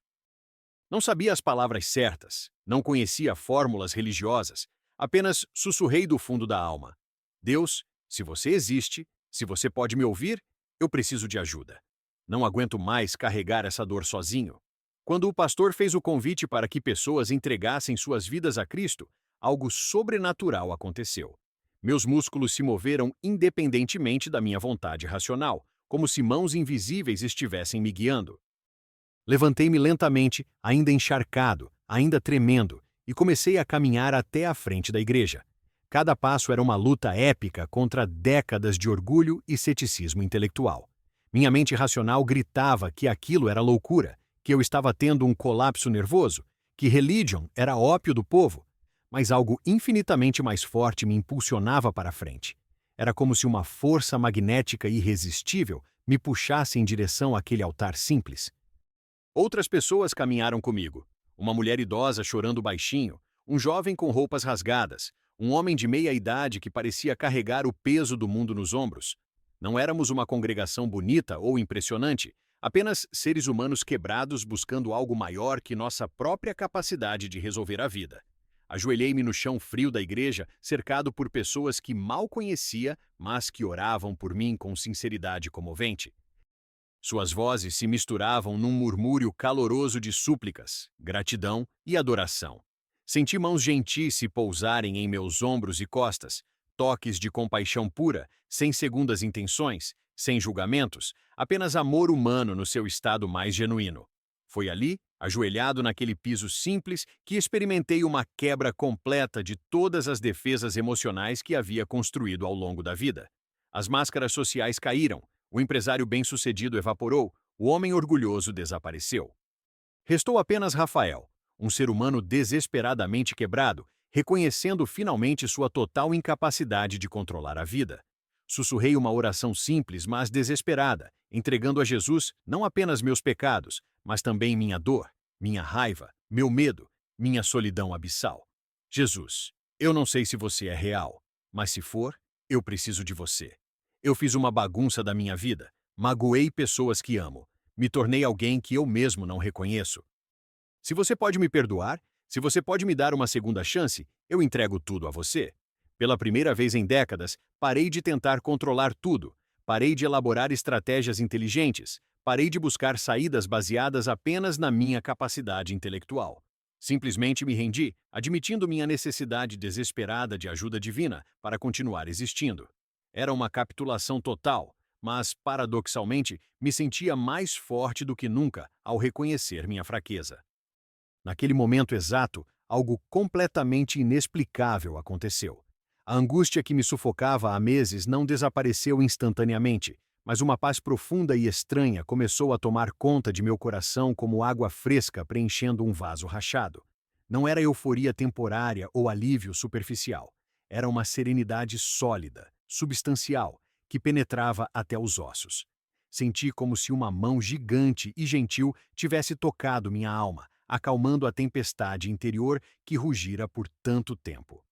Não sabia as palavras certas, não conhecia fórmulas religiosas, apenas sussurrei do fundo da alma. Deus, se você existe, se você pode me ouvir, eu preciso de ajuda. Não aguento mais carregar essa dor sozinho. Quando o pastor fez o convite para que pessoas entregassem suas vidas a Cristo, algo sobrenatural aconteceu. Meus músculos se moveram independentemente da minha vontade racional, como se mãos invisíveis estivessem me guiando. Levantei-me lentamente, ainda encharcado, ainda tremendo, e comecei a caminhar até a frente da igreja. Cada passo era uma luta épica contra décadas de orgulho e ceticismo intelectual. Minha mente racional gritava que aquilo era loucura, que eu estava tendo um colapso nervoso, que religion era ópio do povo. Mas algo infinitamente mais forte me impulsionava para a frente. Era como se uma força magnética irresistível me puxasse em direção àquele altar simples. Outras pessoas caminharam comigo. Uma mulher idosa chorando baixinho, um jovem com roupas rasgadas, um homem de meia idade que parecia carregar o peso do mundo nos ombros. Não éramos uma congregação bonita ou impressionante, apenas seres humanos quebrados buscando algo maior que nossa própria capacidade de resolver a vida. Ajoelhei-me no chão frio da igreja, cercado por pessoas que mal conhecia, mas que oravam por mim com sinceridade comovente. Suas vozes se misturavam num murmúrio caloroso de súplicas, gratidão e adoração. Senti mãos gentis se pousarem em meus ombros e costas, toques de compaixão pura, sem segundas intenções, sem julgamentos, apenas amor humano no seu estado mais genuíno. Foi ali, ajoelhado naquele piso simples, que experimentei uma quebra completa de todas as defesas emocionais que havia construído ao longo da vida. As máscaras sociais caíram. O empresário bem-sucedido evaporou, o homem orgulhoso desapareceu. Restou apenas Rafael, um ser humano desesperadamente quebrado, reconhecendo finalmente sua total incapacidade de controlar a vida. Sussurrei uma oração simples, mas desesperada, entregando a Jesus não apenas meus pecados, mas também minha dor, minha raiva, meu medo, minha solidão abissal. Jesus, eu não sei se você é real, mas se for, eu preciso de você. Eu fiz uma bagunça da minha vida, magoei pessoas que amo, me tornei alguém que eu mesmo não reconheço. Se você pode me perdoar, se você pode me dar uma segunda chance, eu entrego tudo a você. Pela primeira vez em décadas, parei de tentar controlar tudo, parei de elaborar estratégias inteligentes, parei de buscar saídas baseadas apenas na minha capacidade intelectual. Simplesmente me rendi, admitindo minha necessidade desesperada de ajuda divina para continuar existindo. Era uma capitulação total, mas, paradoxalmente, me sentia mais forte do que nunca ao reconhecer minha fraqueza. Naquele momento exato, algo completamente inexplicável aconteceu. A angústia que me sufocava há meses não desapareceu instantaneamente, mas uma paz profunda e estranha começou a tomar conta de meu coração como água fresca preenchendo um vaso rachado. Não era euforia temporária ou alívio superficial. Era uma serenidade sólida, substancial, que penetrava até os ossos. Senti como se uma mão gigante e gentil tivesse tocado minha alma, acalmando a tempestade interior que rugira por tanto tempo.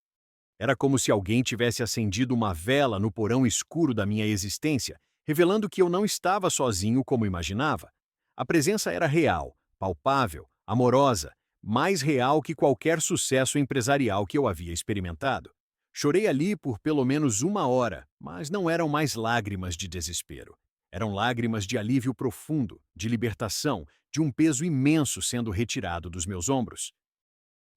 Era como se alguém tivesse acendido uma vela no porão escuro da minha existência, revelando que eu não estava sozinho como imaginava. A presença era real, palpável, amorosa, mais real que qualquer sucesso empresarial que eu havia experimentado. Chorei ali por pelo menos 1 hora, mas não eram mais lágrimas de desespero. Eram lágrimas de alívio profundo, de libertação, de um peso imenso sendo retirado dos meus ombros.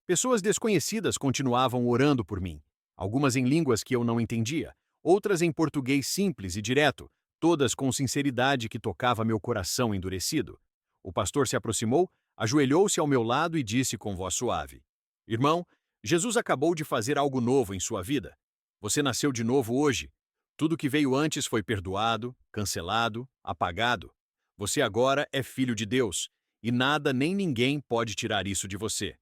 Pessoas desconhecidas continuavam orando por mim, algumas em línguas que eu não entendia, outras em português simples e direto, todas com sinceridade que tocava meu coração endurecido. O pastor se aproximou, ajoelhou-se ao meu lado e disse com voz suave: Irmão, Jesus acabou de fazer algo novo em sua vida. Você nasceu de novo hoje. Tudo que veio antes foi perdoado, cancelado, apagado. Você agora é filho de Deus, e nada nem ninguém pode tirar isso de você.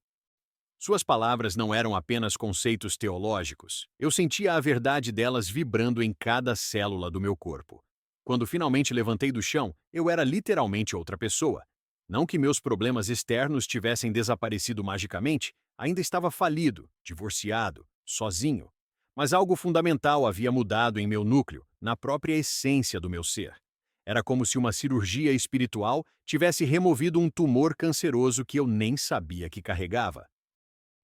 Suas palavras não eram apenas conceitos teológicos. Eu sentia a verdade delas vibrando em cada célula do meu corpo. Quando finalmente levantei do chão, eu era literalmente outra pessoa. Não que meus problemas externos tivessem desaparecido magicamente, ainda estava falido, divorciado, sozinho. Mas algo fundamental havia mudado em meu núcleo, na própria essência do meu ser. Era como se uma cirurgia espiritual tivesse removido um tumor canceroso que eu nem sabia que carregava.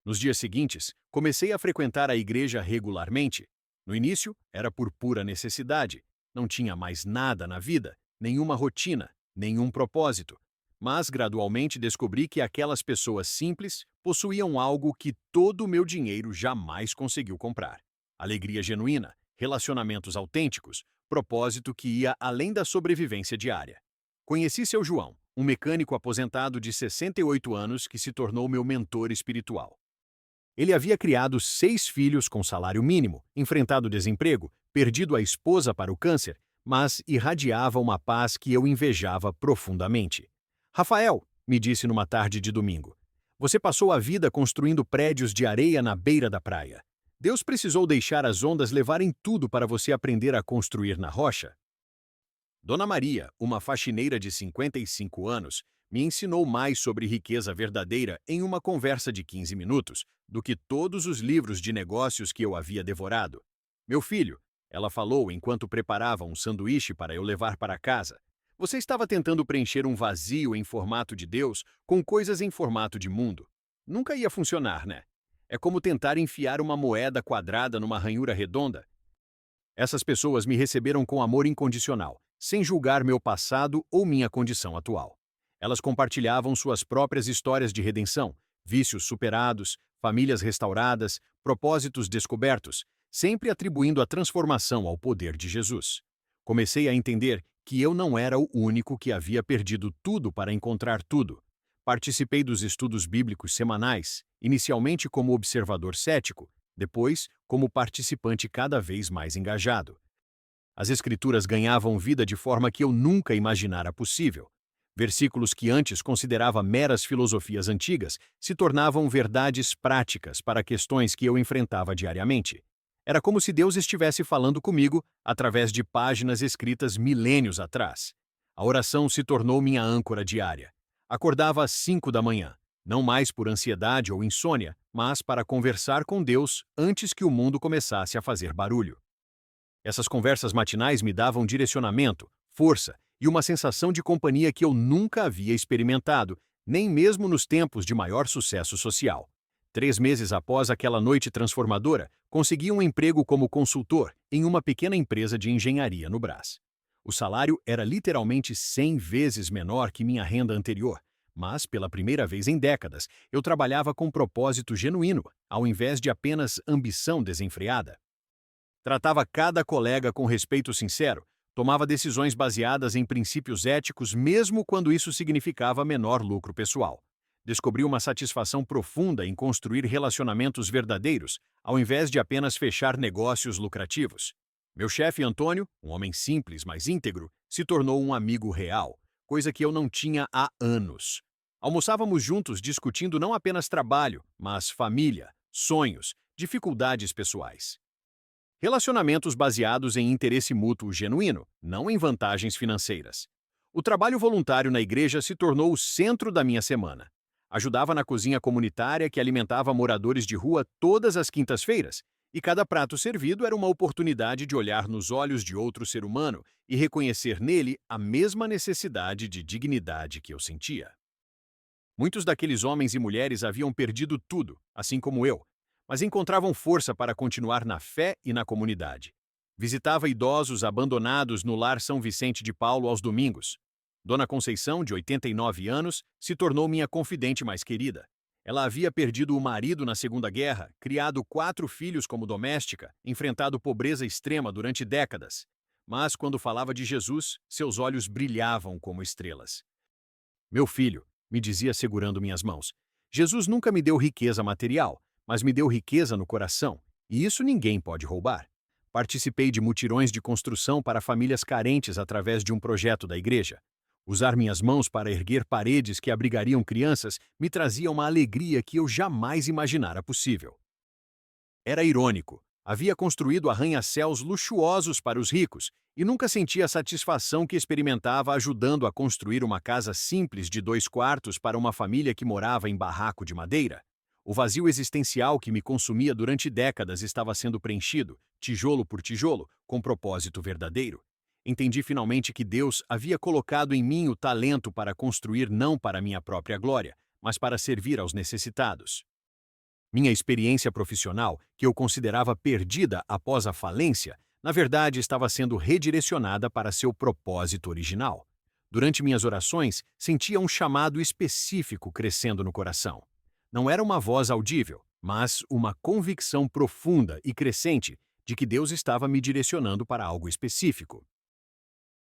Nos dias seguintes, comecei a frequentar a igreja regularmente. No início, era por pura necessidade. Não tinha mais nada na vida, nenhuma rotina, nenhum propósito. Mas gradualmente descobri que aquelas pessoas simples possuíam algo que todo o meu dinheiro jamais conseguiu comprar: alegria genuína, relacionamentos autênticos, propósito que ia além da sobrevivência diária. Conheci seu João, um mecânico aposentado de 68 anos que se tornou meu mentor espiritual. Ele havia criado 6 filhos com salário mínimo, enfrentado desemprego, perdido a esposa para o câncer, mas irradiava uma paz que eu invejava profundamente. Rafael, me disse numa tarde de domingo, você passou a vida construindo prédios de areia na beira da praia. Deus precisou deixar as ondas levarem tudo para você aprender a construir na rocha? Dona Maria, uma faxineira de 55 anos, me ensinou mais sobre riqueza verdadeira em uma conversa de 15 minutos do que todos os livros de negócios que eu havia devorado. Meu filho, ela falou enquanto preparava um sanduíche para eu levar para casa, você estava tentando preencher um vazio em formato de Deus com coisas em formato de mundo. Nunca ia funcionar, né? É como tentar enfiar uma moeda quadrada numa ranhura redonda. Essas pessoas me receberam com amor incondicional, sem julgar meu passado ou minha condição atual. Elas compartilhavam suas próprias histórias de redenção, vícios superados, famílias restauradas, propósitos descobertos, sempre atribuindo a transformação ao poder de Jesus. Comecei a entender que eu não era o único que havia perdido tudo para encontrar tudo. Participei dos estudos bíblicos semanais, inicialmente como observador cético, depois como participante cada vez mais engajado. As Escrituras ganhavam vida de forma que eu nunca imaginara possível. Versículos que antes considerava meras filosofias antigas se tornavam verdades práticas para questões que eu enfrentava diariamente. Era como se Deus estivesse falando comigo através de páginas escritas milênios atrás. A oração se tornou minha âncora diária. Acordava às 5 da manhã, não mais por ansiedade ou insônia, mas para conversar com Deus antes que o mundo começasse a fazer barulho. Essas conversas matinais me davam direcionamento, força e uma sensação de companhia que eu nunca havia experimentado, nem mesmo nos tempos de maior sucesso social. 3 meses após aquela noite transformadora, consegui um emprego como consultor em uma pequena empresa de engenharia no Brás. O salário era literalmente 100 vezes menor que minha renda anterior, mas, pela primeira vez em décadas, eu trabalhava com propósito genuíno, ao invés de apenas ambição desenfreada. Tratava cada colega com respeito sincero, Tomava decisões baseadas em princípios éticos, mesmo quando isso significava menor lucro pessoal. Descobri uma satisfação profunda em construir relacionamentos verdadeiros, ao invés de apenas fechar negócios lucrativos. Meu chefe Antônio, um homem simples, mas íntegro, se tornou um amigo real, coisa que eu não tinha há anos. Almoçávamos juntos discutindo não apenas trabalho, mas família, sonhos, dificuldades pessoais. Relacionamentos baseados em interesse mútuo genuíno, não em vantagens financeiras. O trabalho voluntário na igreja se tornou o centro da minha semana. Ajudava na cozinha comunitária que alimentava moradores de rua todas as quintas-feiras, e cada prato servido era uma oportunidade de olhar nos olhos de outro ser humano e reconhecer nele a mesma necessidade de dignidade que eu sentia. Muitos daqueles homens e mulheres haviam perdido tudo, assim como eu, mas encontravam força para continuar na fé e na comunidade. Visitava idosos abandonados no Lar São Vicente de Paulo aos domingos. Dona Conceição, de 89 anos, se tornou minha confidente mais querida. Ela havia perdido o marido na Segunda Guerra, criado 4 filhos como doméstica, enfrentado pobreza extrema durante décadas. Mas, quando falava de Jesus, seus olhos brilhavam como estrelas. Meu filho, me dizia segurando minhas mãos, Jesus nunca me deu riqueza material, mas me deu riqueza no coração, e isso ninguém pode roubar. Participei de mutirões de construção para famílias carentes através de um projeto da igreja. Usar minhas mãos para erguer paredes que abrigariam crianças me trazia uma alegria que eu jamais imaginara possível. Era irônico. Havia construído arranha-céus luxuosos para os ricos e nunca sentia a satisfação que experimentava ajudando a construir uma casa simples de 2 quartos para uma família que morava em barraco de madeira. O vazio existencial que me consumia durante décadas estava sendo preenchido, tijolo por tijolo, com propósito verdadeiro. Entendi finalmente que Deus havia colocado em mim o talento para construir não para minha própria glória, mas para servir aos necessitados. Minha experiência profissional, que eu considerava perdida após a falência, na verdade estava sendo redirecionada para seu propósito original. Durante minhas orações, sentia um chamado específico crescendo no coração. Não era uma voz audível, mas uma convicção profunda e crescente de que Deus estava me direcionando para algo específico.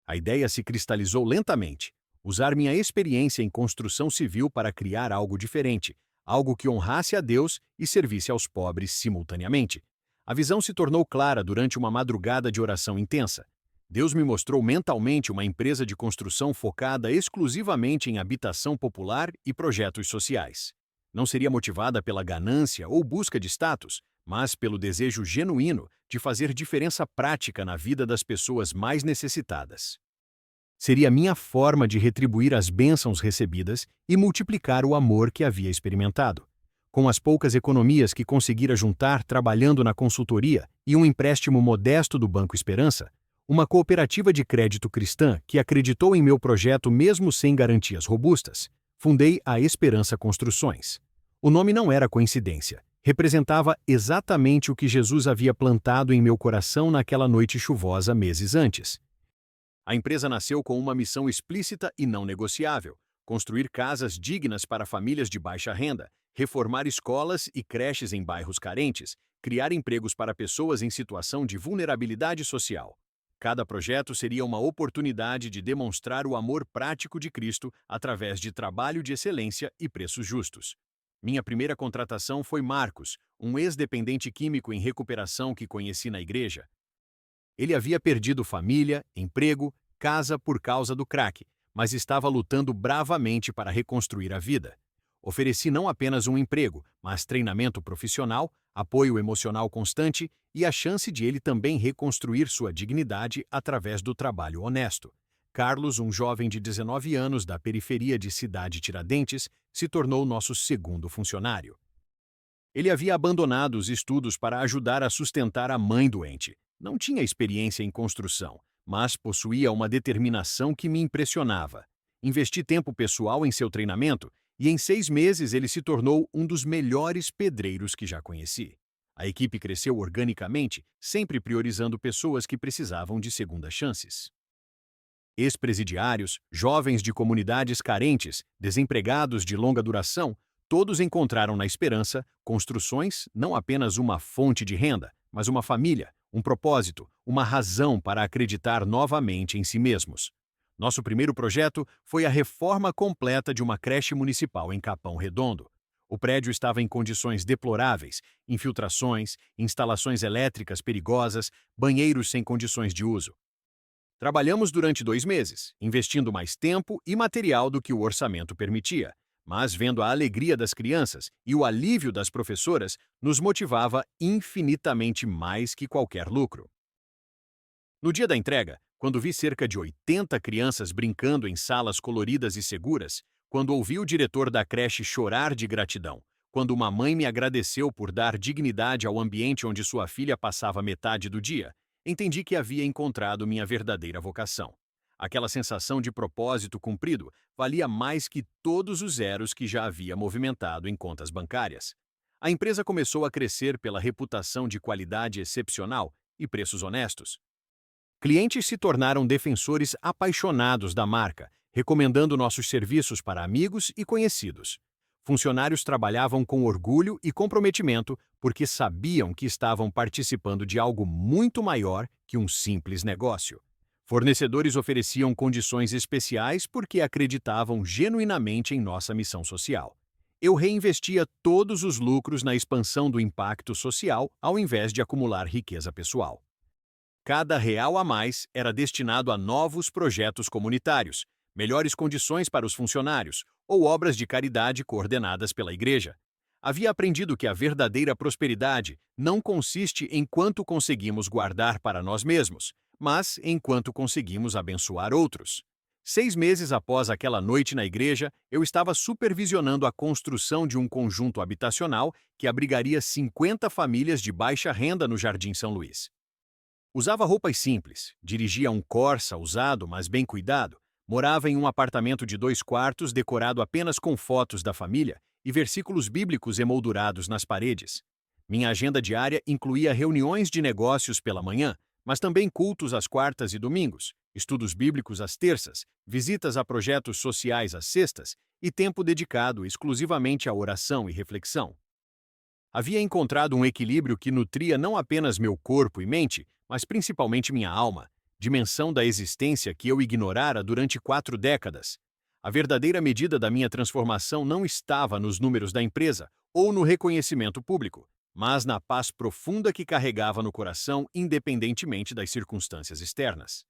A ideia se cristalizou lentamente: usar minha experiência em construção civil para criar algo diferente, algo que honrasse a Deus e servisse aos pobres simultaneamente. A visão se tornou clara durante uma madrugada de oração intensa. Deus me mostrou mentalmente uma empresa de construção focada exclusivamente em habitação popular e projetos sociais. Não seria motivada pela ganância ou busca de status, mas pelo desejo genuíno de fazer diferença prática na vida das pessoas mais necessitadas. Seria minha forma de retribuir as bênçãos recebidas e multiplicar o amor que havia experimentado. Com as poucas economias que conseguira juntar trabalhando na consultoria e um empréstimo modesto do Banco Esperança, uma cooperativa de crédito cristã que acreditou em meu projeto mesmo sem garantias robustas, fundei a Esperança Construções. O nome não era coincidência. Representava exatamente o que Jesus havia plantado em meu coração naquela noite chuvosa meses antes. A empresa nasceu com uma missão explícita e não negociável: construir casas dignas para famílias de baixa renda, reformar escolas e creches em bairros carentes, criar empregos para pessoas em situação de vulnerabilidade social. Cada projeto seria uma oportunidade de demonstrar o amor prático de Cristo através de trabalho de excelência e preços justos. Minha primeira contratação foi Marcos, um ex-dependente químico em recuperação que conheci na igreja. Ele havia perdido família, emprego, casa por causa do crack, mas estava lutando bravamente para reconstruir a vida. Ofereci não apenas um emprego, mas treinamento profissional, apoio emocional constante e a chance de ele também reconstruir sua dignidade através do trabalho honesto. Carlos, um jovem de 19 anos da periferia de Cidade Tiradentes, se tornou nosso segundo funcionário. Ele havia abandonado os estudos para ajudar a sustentar a mãe doente. Não tinha experiência em construção, mas possuía uma determinação que me impressionava. Investi tempo pessoal em seu treinamento e em 6 meses ele se tornou um dos melhores pedreiros que já conheci. A equipe cresceu organicamente, sempre priorizando pessoas que precisavam de segundas chances. Ex-presidiários, jovens de comunidades carentes, desempregados de longa duração, todos encontraram na Esperança Construções não apenas uma fonte de renda, mas uma família, um propósito, uma razão para acreditar novamente em si mesmos. Nosso primeiro projeto foi a reforma completa de uma creche municipal em Capão Redondo. O prédio estava em condições deploráveis, infiltrações, instalações elétricas perigosas, banheiros sem condições de uso. Trabalhamos durante 2 meses, investindo mais tempo e material do que o orçamento permitia, mas vendo a alegria das crianças e o alívio das professoras nos motivava infinitamente mais que qualquer lucro. No dia da entrega, quando vi cerca de 80 crianças brincando em salas coloridas e seguras, quando ouvi o diretor da creche chorar de gratidão, quando uma mãe me agradeceu por dar dignidade ao ambiente onde sua filha passava metade do dia, entendi que havia encontrado minha verdadeira vocação. Aquela sensação de propósito cumprido valia mais que todos os zeros que já havia movimentado em contas bancárias. A empresa começou a crescer pela reputação de qualidade excepcional e preços honestos. Clientes se tornaram defensores apaixonados da marca, recomendando nossos serviços para amigos e conhecidos. Funcionários trabalhavam com orgulho e comprometimento porque sabiam que estavam participando de algo muito maior que um simples negócio. Fornecedores ofereciam condições especiais porque acreditavam genuinamente em nossa missão social. Eu reinvestia todos os lucros na expansão do impacto social ao invés de acumular riqueza pessoal. Cada real a mais era destinado a novos projetos comunitários, melhores condições para os funcionários ou obras de caridade coordenadas pela igreja. Havia aprendido que a verdadeira prosperidade não consiste em quanto conseguimos guardar para nós mesmos, mas em quanto conseguimos abençoar outros. 6 meses após aquela noite na igreja, eu estava supervisionando a construção de um conjunto habitacional que abrigaria 50 famílias de baixa renda no Jardim São Luís. Usava roupas simples, dirigia um Corsa usado, mas bem cuidado, morava em um apartamento de 2 quartos decorado apenas com fotos da família e versículos bíblicos emoldurados nas paredes. Minha agenda diária incluía reuniões de negócios pela manhã, mas também cultos às quartas e domingos, estudos bíblicos às terças, visitas a projetos sociais às sextas e tempo dedicado exclusivamente à oração e reflexão. Havia encontrado um equilíbrio que nutria não apenas meu corpo e mente, mas principalmente minha alma, dimensão da existência que eu ignorara durante 4 décadas. A verdadeira medida da minha transformação não estava nos números da empresa ou no reconhecimento público, mas na paz profunda que carregava no coração independentemente das circunstâncias externas.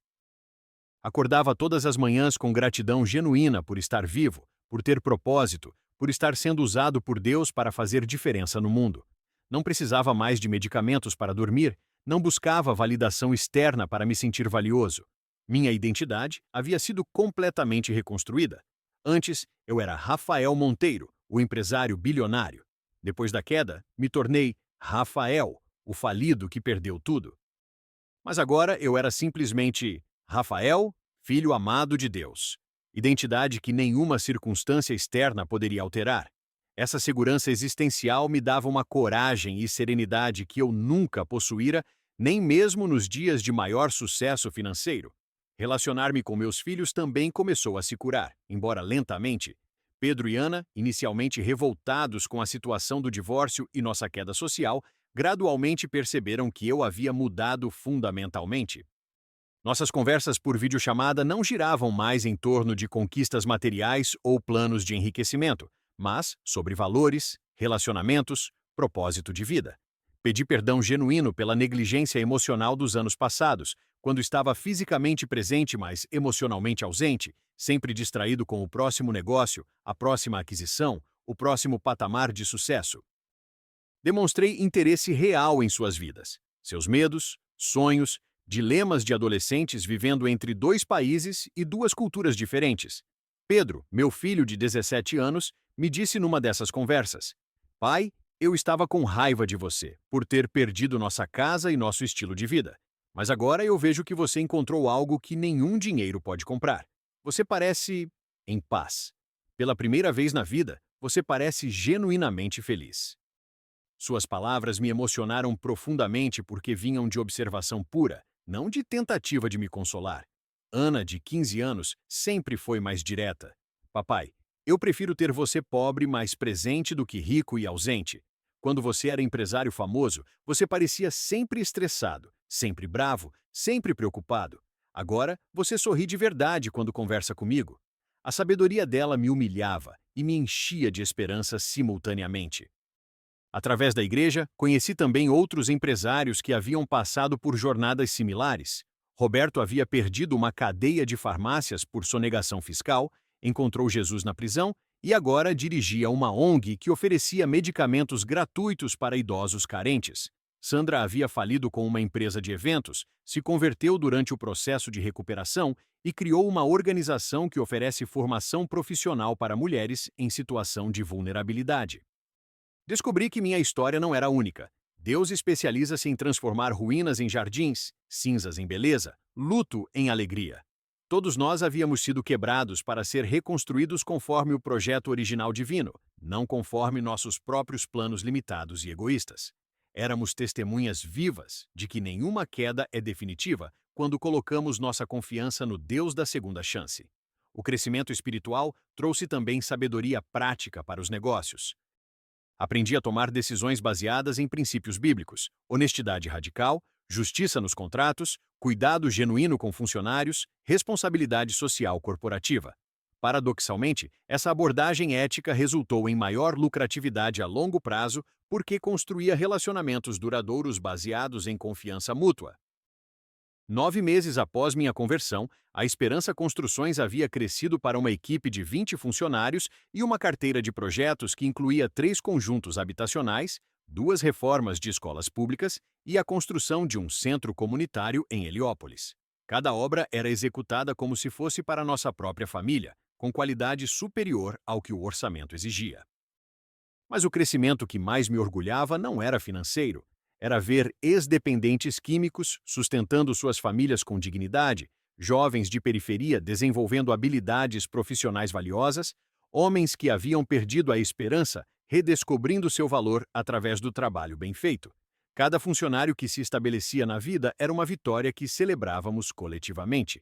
Acordava todas as manhãs com gratidão genuína por estar vivo, por ter propósito, por estar sendo usado por Deus para fazer diferença no mundo. Não precisava mais de medicamentos para dormir, não buscava validação externa para me sentir valioso. Minha identidade havia sido completamente reconstruída. Antes, eu era Rafael Monteiro, o empresário bilionário. Depois da queda, me tornei Rafael, o falido que perdeu tudo. Mas agora eu era simplesmente Rafael, filho amado de Deus. Identidade que nenhuma circunstância externa poderia alterar. Essa segurança existencial me dava uma coragem e serenidade que eu nunca possuíra, nem mesmo nos dias de maior sucesso financeiro. Relacionar-me com meus filhos também começou a se curar, embora lentamente. Pedro e Ana, inicialmente revoltados com a situação do divórcio e nossa queda social, gradualmente perceberam que eu havia mudado fundamentalmente. Nossas conversas por videochamada não giravam mais em torno de conquistas materiais ou planos de enriquecimento, mas sobre valores, relacionamentos, propósito de vida. Pedi perdão genuíno pela negligência emocional dos anos passados, quando estava fisicamente presente, mas emocionalmente ausente, sempre distraído com o próximo negócio, a próxima aquisição, o próximo patamar de sucesso. Demonstrei interesse real em suas vidas, seus medos, sonhos, dilemas de adolescentes vivendo entre 2 países e 2 culturas diferentes. Pedro, meu filho de 17 anos, me disse numa dessas conversas: "Pai, eu estava com raiva de você, por ter perdido nossa casa e nosso estilo de vida. Mas agora eu vejo que você encontrou algo que nenhum dinheiro pode comprar. Você parece em paz. Pela primeira vez na vida, você parece genuinamente feliz." Suas palavras me emocionaram profundamente porque vinham de observação pura, não de tentativa de me consolar. Ana, de 15 anos, sempre foi mais direta. "Papai, eu prefiro ter você pobre, mas presente do que rico e ausente. Quando você era empresário famoso, você parecia sempre estressado, sempre bravo, sempre preocupado. Agora, você sorri de verdade quando conversa comigo. A sabedoria dela me humilhava e me enchia de esperança simultaneamente. Através da igreja, conheci também outros empresários que haviam passado por jornadas similares. Roberto havia perdido uma cadeia de farmácias por sonegação fiscal, encontrou Jesus na prisão e agora dirigia uma ONG que oferecia medicamentos gratuitos para idosos carentes. Sandra havia falido com uma empresa de eventos, se converteu durante o processo de recuperação e criou uma organização que oferece formação profissional para mulheres em situação de vulnerabilidade. Descobri que minha história não era única. Deus especializa-se em transformar ruínas em jardins, cinzas em beleza, luto em alegria. Todos nós havíamos sido quebrados para ser reconstruídos conforme o projeto original divino, não conforme nossos próprios planos limitados e egoístas. Éramos testemunhas vivas de que nenhuma queda é definitiva quando colocamos nossa confiança no Deus da segunda chance. O crescimento espiritual trouxe também sabedoria prática para os negócios. Aprendi a tomar decisões baseadas em princípios bíblicos, honestidade radical, justiça nos contratos, cuidado genuíno com funcionários, responsabilidade social corporativa. Paradoxalmente, essa abordagem ética resultou em maior lucratividade a longo prazo porque construía relacionamentos duradouros baseados em confiança mútua. 9 meses após minha conversão, a Esperança Construções havia crescido para uma equipe de 20 funcionários e uma carteira de projetos que incluía 3 conjuntos habitacionais, 2 reformas de escolas públicas e a construção de um centro comunitário em Heliópolis. Cada obra era executada como se fosse para nossa própria família, com qualidade superior ao que o orçamento exigia. Mas o crescimento que mais me orgulhava não era financeiro. Era ver ex-dependentes químicos sustentando suas famílias com dignidade, jovens de periferia desenvolvendo habilidades profissionais valiosas, homens que haviam perdido a esperança redescobrindo seu valor através do trabalho bem feito. Cada funcionário que se estabelecia na vida era uma vitória que celebrávamos coletivamente.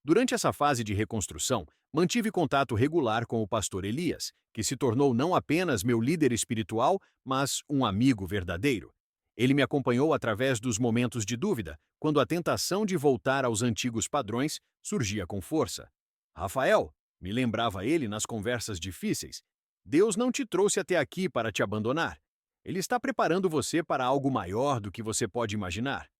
Durante essa fase de reconstrução, mantive contato regular com o pastor Elias, que se tornou não apenas meu líder espiritual, mas um amigo verdadeiro. Ele me acompanhou através dos momentos de dúvida, quando a tentação de voltar aos antigos padrões surgia com força. Rafael, me lembrava ele nas conversas difíceis, Deus não te trouxe até aqui para te abandonar. Ele está preparando você para algo maior do que você pode imaginar.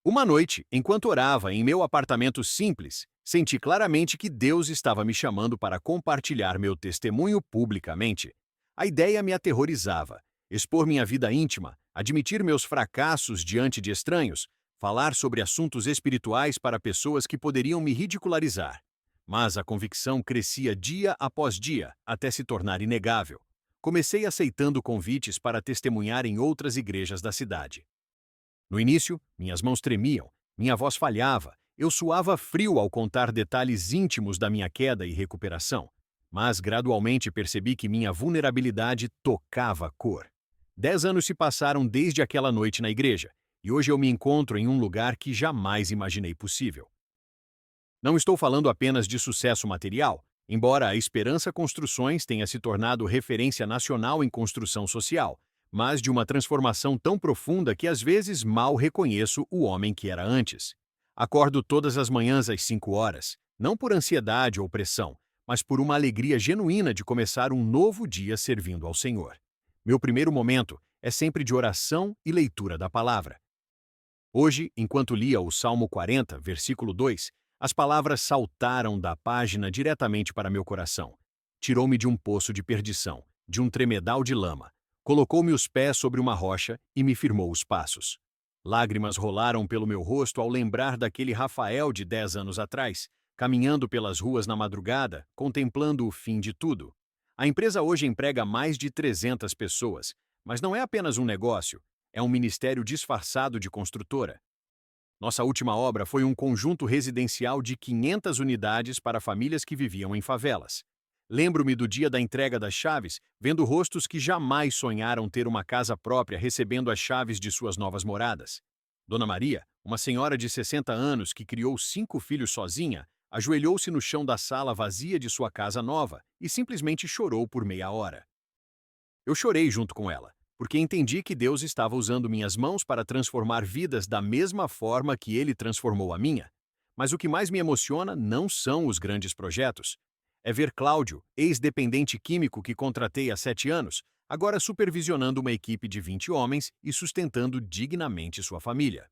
Uma noite, enquanto orava em meu apartamento simples, senti claramente que Deus estava me chamando para compartilhar meu testemunho publicamente. A ideia me aterrorizava. Expor minha vida íntima, admitir meus fracassos diante de estranhos, falar sobre assuntos espirituais para pessoas que poderiam me ridicularizar. Mas a convicção crescia dia após dia, até se tornar inegável. Comecei aceitando convites para testemunhar em outras igrejas da cidade. No início, minhas mãos tremiam, minha voz falhava, eu suava frio ao contar detalhes íntimos da minha queda e recuperação. Mas gradualmente percebi que minha vulnerabilidade tocava a cor. 10 anos se passaram desde aquela noite na igreja, e hoje eu me encontro em um lugar que jamais imaginei possível. Não estou falando apenas de sucesso material, embora a Esperança Construções tenha se tornado referência nacional em construção social, mas de uma transformação tão profunda que às vezes mal reconheço o homem que era antes. Acordo todas as manhãs às 5 horas, não por ansiedade ou pressão, mas por uma alegria genuína de começar um novo dia servindo ao Senhor. Meu primeiro momento é sempre de oração e leitura da palavra. Hoje, enquanto lia o Salmo 40, versículo 2, as palavras saltaram da página diretamente para meu coração. Tirou-me de um poço de perdição, de um tremedal de lama, colocou-me os pés sobre uma rocha e me firmou os passos. Lágrimas rolaram pelo meu rosto ao lembrar daquele Rafael de 10 anos atrás, caminhando pelas ruas na madrugada, contemplando o fim de tudo. A empresa hoje emprega mais de 300 pessoas, mas não é apenas um negócio, é um ministério disfarçado de construtora. Nossa última obra foi um conjunto residencial de 500 unidades para famílias que viviam em favelas. Lembro-me do dia da entrega das chaves, vendo rostos que jamais sonharam ter uma casa própria recebendo as chaves de suas novas moradas. Dona Maria, uma senhora de 60 anos que criou 5 filhos sozinha, ajoelhou-se no chão da sala vazia de sua casa nova e simplesmente chorou por meia hora. Eu chorei junto com ela. porque entendi que Deus estava usando minhas mãos para transformar vidas da mesma forma que Ele transformou a minha. Mas o que mais me emociona não são os grandes projetos. É ver Cláudio, ex-dependente químico que contratei há 7 anos, agora supervisionando uma equipe de 20 homens e sustentando dignamente sua família.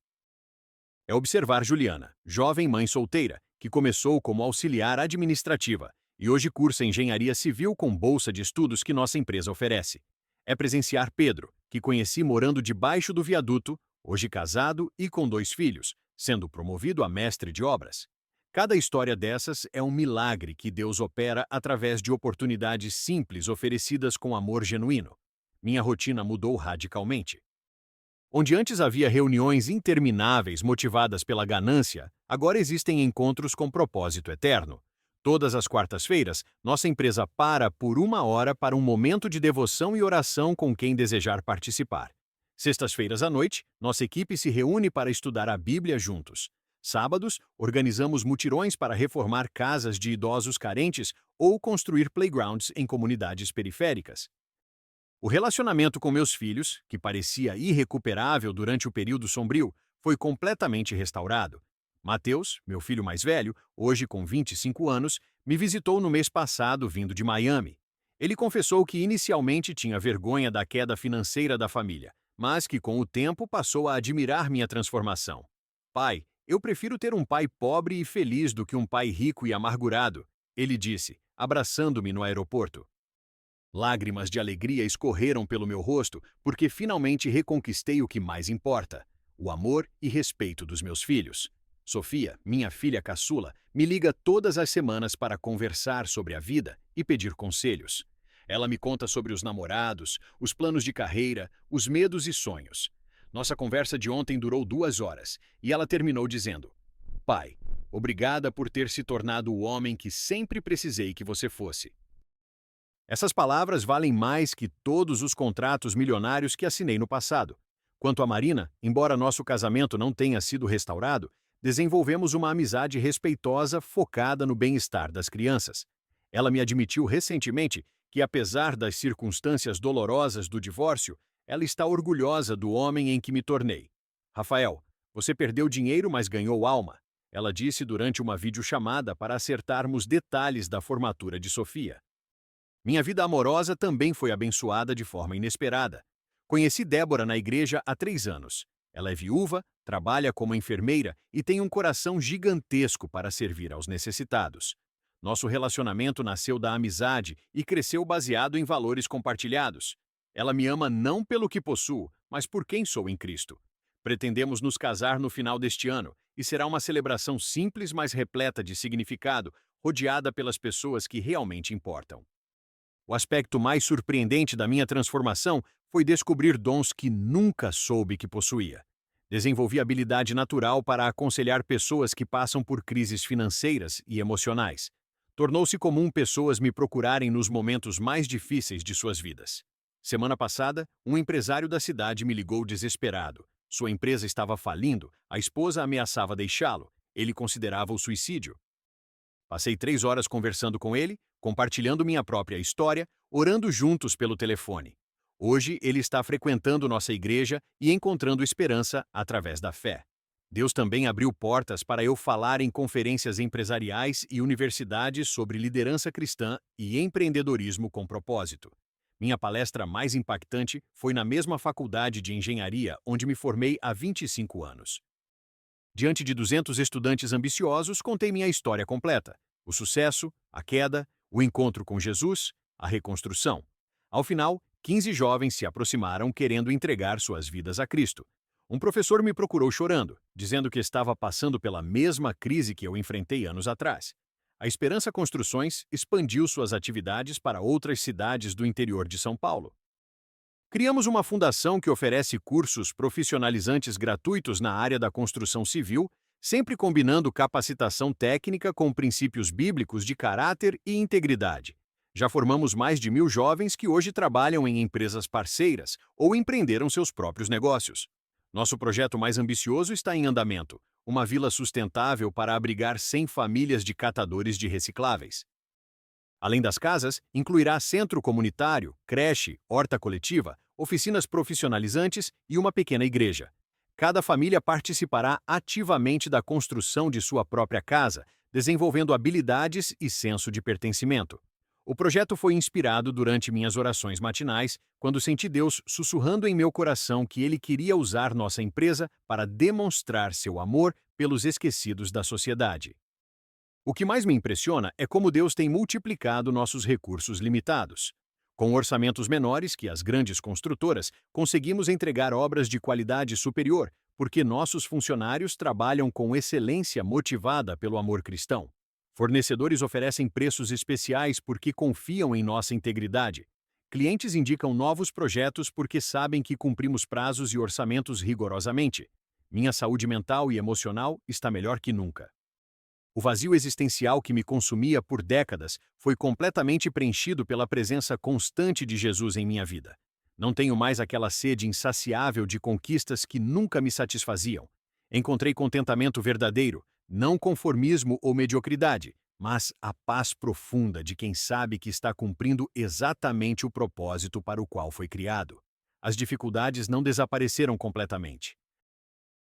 É observar Juliana, jovem mãe solteira, que começou como auxiliar administrativa e hoje cursa engenharia civil com bolsa de estudos que nossa empresa oferece. É presenciar Pedro, que conheci morando debaixo do viaduto, hoje casado e com 2 filhos, sendo promovido a mestre de obras. Cada história dessas é um milagre que Deus opera através de oportunidades simples oferecidas com amor genuíno. Minha rotina mudou radicalmente. Onde antes havia reuniões intermináveis motivadas pela ganância, agora existem encontros com propósito eterno. Todas as quartas-feiras, nossa empresa para por 1 hora para um momento de devoção e oração com quem desejar participar. Sextas-feiras à noite, nossa equipe se reúne para estudar a Bíblia juntos. Sábados, organizamos mutirões para reformar casas de idosos carentes ou construir playgrounds em comunidades periféricas. O relacionamento com meus filhos, que parecia irrecuperável durante o período sombrio, foi completamente restaurado. Mateus, meu filho mais velho, hoje com 25 anos, me visitou no mês passado vindo de Miami. Ele confessou que inicialmente tinha vergonha da queda financeira da família, mas que com o tempo passou a admirar minha transformação. Pai, eu prefiro ter um pai pobre e feliz do que um pai rico e amargurado, ele disse, abraçando-me no aeroporto. Lágrimas de alegria escorreram pelo meu rosto porque finalmente reconquistei o que mais importa: o amor e respeito dos meus filhos. Sofia, minha filha caçula, me liga todas as semanas para conversar sobre a vida e pedir conselhos. Ela me conta sobre os namorados, os planos de carreira, os medos e sonhos. Nossa conversa de ontem durou 2 horas e ela terminou dizendo: Pai, obrigada por ter se tornado o homem que sempre precisei que você fosse. Essas palavras valem mais que todos os contratos milionários que assinei no passado. Quanto a Marina, embora nosso casamento não tenha sido restaurado, desenvolvemos uma amizade respeitosa focada no bem-estar das crianças. Ela me admitiu recentemente que, apesar das circunstâncias dolorosas do divórcio, ela está orgulhosa do homem em que me tornei. Rafael, você perdeu dinheiro, mas ganhou alma, ela disse durante uma videochamada para acertarmos detalhes da formatura de Sofia. Minha vida amorosa também foi abençoada de forma inesperada. Conheci Débora na igreja há 3 anos. Ela é viúva, trabalha como enfermeira e tem um coração gigantesco para servir aos necessitados. Nosso relacionamento nasceu da amizade e cresceu baseado em valores compartilhados. Ela me ama não pelo que possuo, mas por quem sou em Cristo. Pretendemos nos casar no final deste ano e será uma celebração simples, mas repleta de significado, rodeada pelas pessoas que realmente importam. O aspecto mais surpreendente da minha transformação foi descobrir dons que nunca soube que possuía. Desenvolvi habilidade natural para aconselhar pessoas que passam por crises financeiras e emocionais. Tornou-se comum pessoas me procurarem nos momentos mais difíceis de suas vidas. Semana passada, um empresário da cidade me ligou desesperado. Sua empresa estava falindo, a esposa ameaçava deixá-lo, ele considerava o suicídio. Passei 3 horas conversando com ele, compartilhando minha própria história, orando juntos pelo telefone. Hoje ele está frequentando nossa igreja e encontrando esperança através da fé. Deus também abriu portas para eu falar em conferências empresariais e universidades sobre liderança cristã e empreendedorismo com propósito. Minha palestra mais impactante foi na mesma faculdade de engenharia onde me formei há 25 anos. Diante de 200 estudantes ambiciosos, contei minha história completa: o sucesso, a queda, o encontro com Jesus, a reconstrução. Ao final, 15 jovens se aproximaram querendo entregar suas vidas a Cristo. Um professor me procurou chorando, dizendo que estava passando pela mesma crise que eu enfrentei anos atrás. A Esperança Construções expandiu suas atividades para outras cidades do interior de São Paulo. Criamos uma fundação que oferece cursos profissionalizantes gratuitos na área da construção civil, sempre combinando capacitação técnica com princípios bíblicos de caráter e integridade. Já formamos mais de 1.000 jovens que hoje trabalham em empresas parceiras ou empreenderam seus próprios negócios. Nosso projeto mais ambicioso está em andamento: uma vila sustentável para abrigar 100 famílias de catadores de recicláveis. Além das casas, incluirá centro comunitário, creche, horta coletiva, oficinas profissionalizantes e uma pequena igreja. Cada família participará ativamente da construção de sua própria casa, desenvolvendo habilidades e senso de pertencimento. O projeto foi inspirado durante minhas orações matinais, quando senti Deus sussurrando em meu coração que Ele queria usar nossa empresa para demonstrar seu amor pelos esquecidos da sociedade. O que mais me impressiona é como Deus tem multiplicado nossos recursos limitados. Com orçamentos menores que as grandes construtoras, conseguimos entregar obras de qualidade superior, porque nossos funcionários trabalham com excelência motivada pelo amor cristão. Fornecedores oferecem preços especiais porque confiam em nossa integridade. Clientes indicam novos projetos porque sabem que cumprimos prazos e orçamentos rigorosamente. Minha saúde mental e emocional está melhor que nunca. O vazio existencial que me consumia por décadas foi completamente preenchido pela presença constante de Jesus em minha vida. Não tenho mais aquela sede insaciável de conquistas que nunca me satisfaziam. Encontrei contentamento verdadeiro, não conformismo ou mediocridade, mas a paz profunda de quem sabe que está cumprindo exatamente o propósito para o qual foi criado. As dificuldades não desapareceram completamente.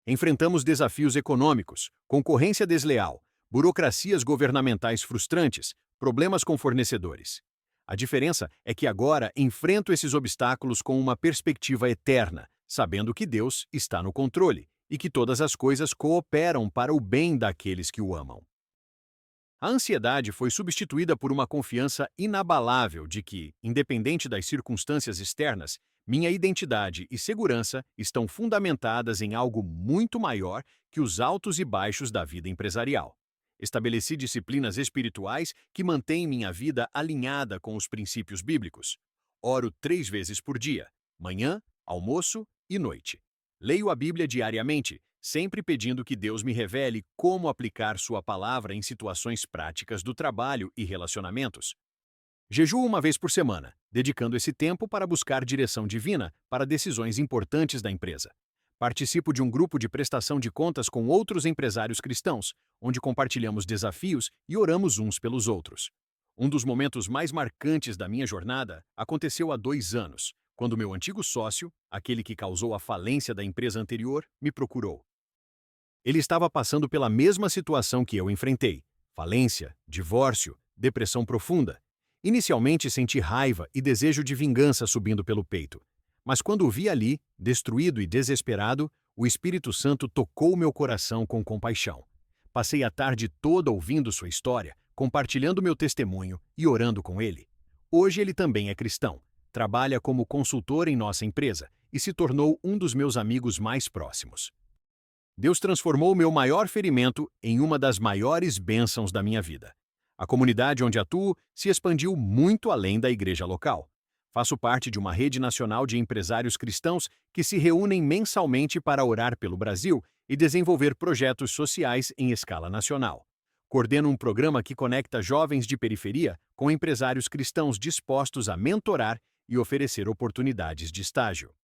Enfrentamos desafios econômicos, concorrência desleal, burocracias governamentais frustrantes, problemas com fornecedores. A diferença é que agora enfrento esses obstáculos com uma perspectiva eterna, sabendo que Deus está no controle e que todas as coisas cooperam para o bem daqueles que o amam. A ansiedade foi substituída por uma confiança inabalável de que, independente das circunstâncias externas, minha identidade e segurança estão fundamentadas em algo muito maior que os altos e baixos da vida empresarial. Estabeleci disciplinas espirituais que mantêm minha vida alinhada com os princípios bíblicos. Oro 3 vezes por dia, manhã, almoço e noite. Leio a Bíblia diariamente, sempre pedindo que Deus me revele como aplicar sua palavra em situações práticas do trabalho e relacionamentos. Jejuo uma vez por semana, dedicando esse tempo para buscar direção divina para decisões importantes da empresa. Participo de um grupo de prestação de contas com outros empresários cristãos, onde compartilhamos desafios e oramos uns pelos outros. Um dos momentos mais marcantes da minha jornada aconteceu há 2 anos, quando meu antigo sócio, aquele que causou a falência da empresa anterior, me procurou. Ele estava passando pela mesma situação que eu enfrentei: falência, divórcio, depressão profunda. Inicialmente senti raiva e desejo de vingança subindo pelo peito. Mas quando o vi ali, destruído e desesperado, o Espírito Santo tocou meu coração com compaixão. Passei a tarde toda ouvindo sua história, compartilhando meu testemunho e orando com ele. Hoje ele também é cristão, trabalha como consultor em nossa empresa e se tornou um dos meus amigos mais próximos. Deus transformou meu maior ferimento em uma das maiores bênçãos da minha vida. A comunidade onde atuo se expandiu muito além da igreja local. Faço parte de uma rede nacional de empresários cristãos que se reúnem mensalmente para orar pelo Brasil e desenvolver projetos sociais em escala nacional. Coordeno um programa que conecta jovens de periferia com empresários cristãos dispostos a mentorar e oferecer oportunidades de estágio.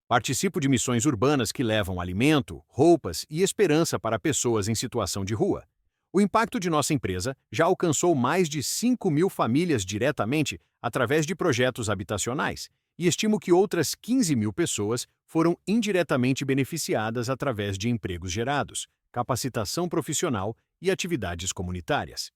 Participo de missões urbanas que levam alimento, roupas e esperança para pessoas em situação de rua. O impacto de nossa empresa já alcançou mais de 5.000 famílias diretamente através de projetos habitacionais e estimo que outras 15.000 pessoas foram indiretamente beneficiadas através de empregos gerados, capacitação profissional e atividades comunitárias.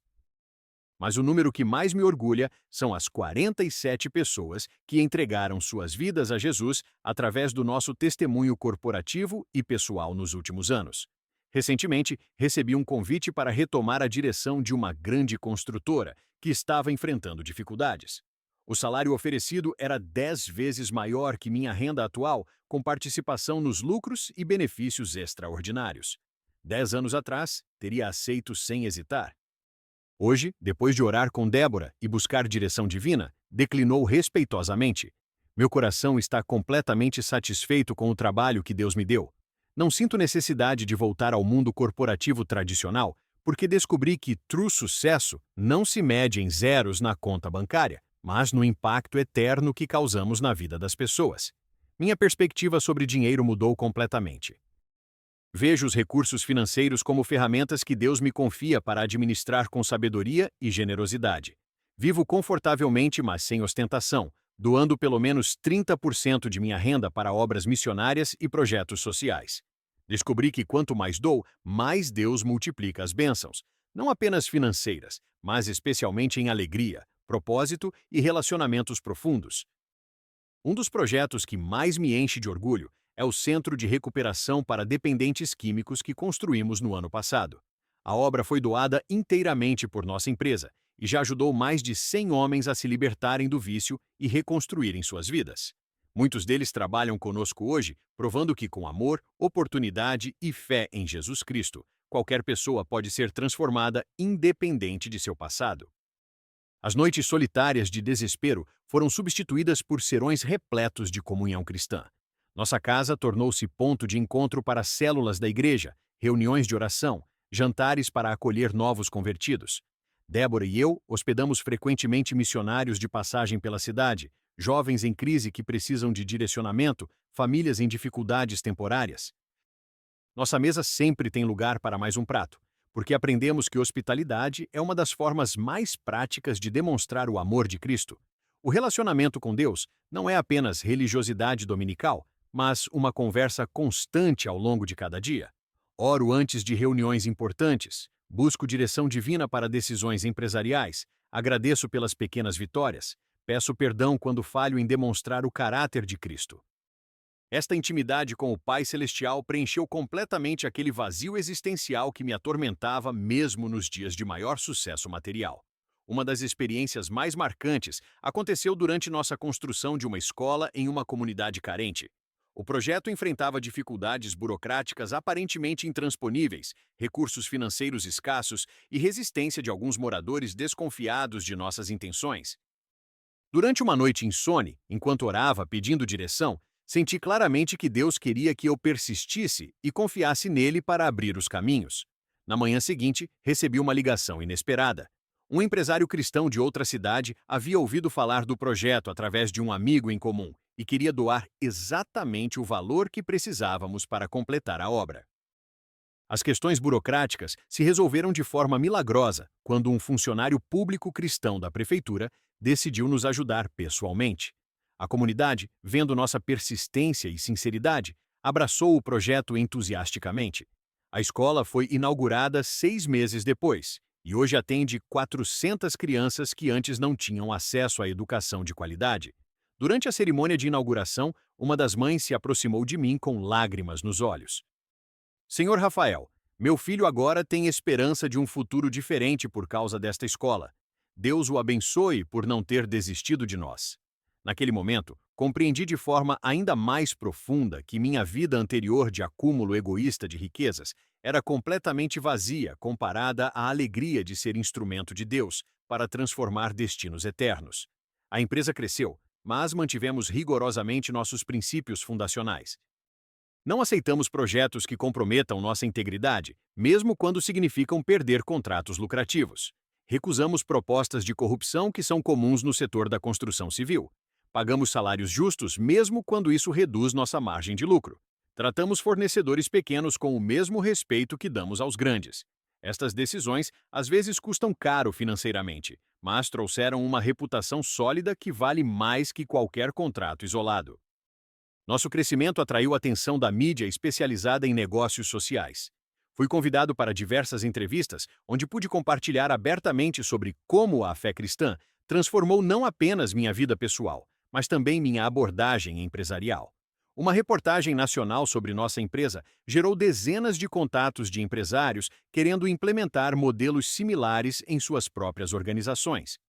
Mas o número que mais me orgulha são as 47 pessoas que entregaram suas vidas a Jesus através do nosso testemunho corporativo e pessoal nos últimos anos. Recentemente, recebi um convite para retomar a direção de uma grande construtora que estava enfrentando dificuldades. O salário oferecido era 10 vezes maior que minha renda atual, com participação nos lucros e benefícios extraordinários. 10 anos atrás, teria aceito sem hesitar. Hoje, depois de orar com Débora e buscar direção divina, declinou respeitosamente. Meu coração está completamente satisfeito com o trabalho que Deus me deu. Não sinto necessidade de voltar ao mundo corporativo tradicional, porque descobri que true sucesso não se mede em zeros na conta bancária, mas no impacto eterno que causamos na vida das pessoas. Minha perspectiva sobre dinheiro mudou completamente. Vejo os recursos financeiros como ferramentas que Deus me confia para administrar com sabedoria e generosidade. Vivo confortavelmente, mas sem ostentação, doando pelo menos 30% de minha renda para obras missionárias e projetos sociais. Descobri que quanto mais dou, mais Deus multiplica as bênçãos, não apenas financeiras, mas especialmente em alegria, propósito e relacionamentos profundos. Um dos projetos que mais me enche de orgulho é o Centro de Recuperação para Dependentes Químicos que construímos no ano passado. A obra foi doada inteiramente por nossa empresa e já ajudou mais de 100 homens a se libertarem do vício e reconstruírem suas vidas. Muitos deles trabalham conosco hoje, provando que com amor, oportunidade e fé em Jesus Cristo, qualquer pessoa pode ser transformada independente de seu passado. As noites solitárias de desespero foram substituídas por serões repletos de comunhão cristã. Nossa casa tornou-se ponto de encontro para células da igreja, reuniões de oração, jantares para acolher novos convertidos. Débora e eu hospedamos frequentemente missionários de passagem pela cidade, jovens em crise que precisam de direcionamento, famílias em dificuldades temporárias. Nossa mesa sempre tem lugar para mais um prato, porque aprendemos que hospitalidade é uma das formas mais práticas de demonstrar o amor de Cristo. O relacionamento com Deus não é apenas religiosidade dominical, mas uma conversa constante ao longo de cada dia. Oro antes de reuniões importantes, busco direção divina para decisões empresariais, agradeço pelas pequenas vitórias, peço perdão quando falho em demonstrar o caráter de Cristo. Esta intimidade com o Pai Celestial preencheu completamente aquele vazio existencial que me atormentava mesmo nos dias de maior sucesso material. Uma das experiências mais marcantes aconteceu durante nossa construção de uma escola em uma comunidade carente. O projeto enfrentava dificuldades burocráticas aparentemente intransponíveis, recursos financeiros escassos e resistência de alguns moradores desconfiados de nossas intenções. Durante uma noite insone, enquanto orava pedindo direção, senti claramente que Deus queria que eu persistisse e confiasse nele para abrir os caminhos. Na manhã seguinte, recebi uma ligação inesperada. Um empresário cristão de outra cidade havia ouvido falar do projeto através de um amigo em comum e queria doar exatamente o valor que precisávamos para completar a obra. As questões burocráticas se resolveram de forma milagrosa quando um funcionário público cristão da prefeitura decidiu nos ajudar pessoalmente. A comunidade, vendo nossa persistência e sinceridade, abraçou o projeto entusiasticamente. A escola foi inaugurada 6 meses depois e hoje atende 400 crianças que antes não tinham acesso à educação de qualidade. Durante a cerimônia de inauguração, uma das mães se aproximou de mim com lágrimas nos olhos. Senhor Rafael, meu filho agora tem esperança de um futuro diferente por causa desta escola. Deus o abençoe por não ter desistido de nós. Naquele momento, compreendi de forma ainda mais profunda que minha vida anterior de acúmulo egoísta de riquezas era completamente vazia comparada à alegria de ser instrumento de Deus para transformar destinos eternos. A empresa cresceu, mas mantivemos rigorosamente nossos princípios fundacionais. Não aceitamos projetos que comprometam nossa integridade, mesmo quando significam perder contratos lucrativos. Recusamos propostas de corrupção que são comuns no setor da construção civil. Pagamos salários justos mesmo quando isso reduz nossa margem de lucro. Tratamos fornecedores pequenos com o mesmo respeito que damos aos grandes. Estas decisões às vezes custam caro financeiramente, mas trouxeram uma reputação sólida que vale mais que qualquer contrato isolado. Nosso crescimento atraiu a atenção da mídia especializada em negócios sociais. Fui convidado para diversas entrevistas, onde pude compartilhar abertamente sobre como a fé cristã transformou não apenas minha vida pessoal, mas também minha abordagem empresarial. Uma reportagem nacional sobre nossa empresa gerou dezenas de contatos de empresários querendo implementar modelos similares em suas próprias organizações.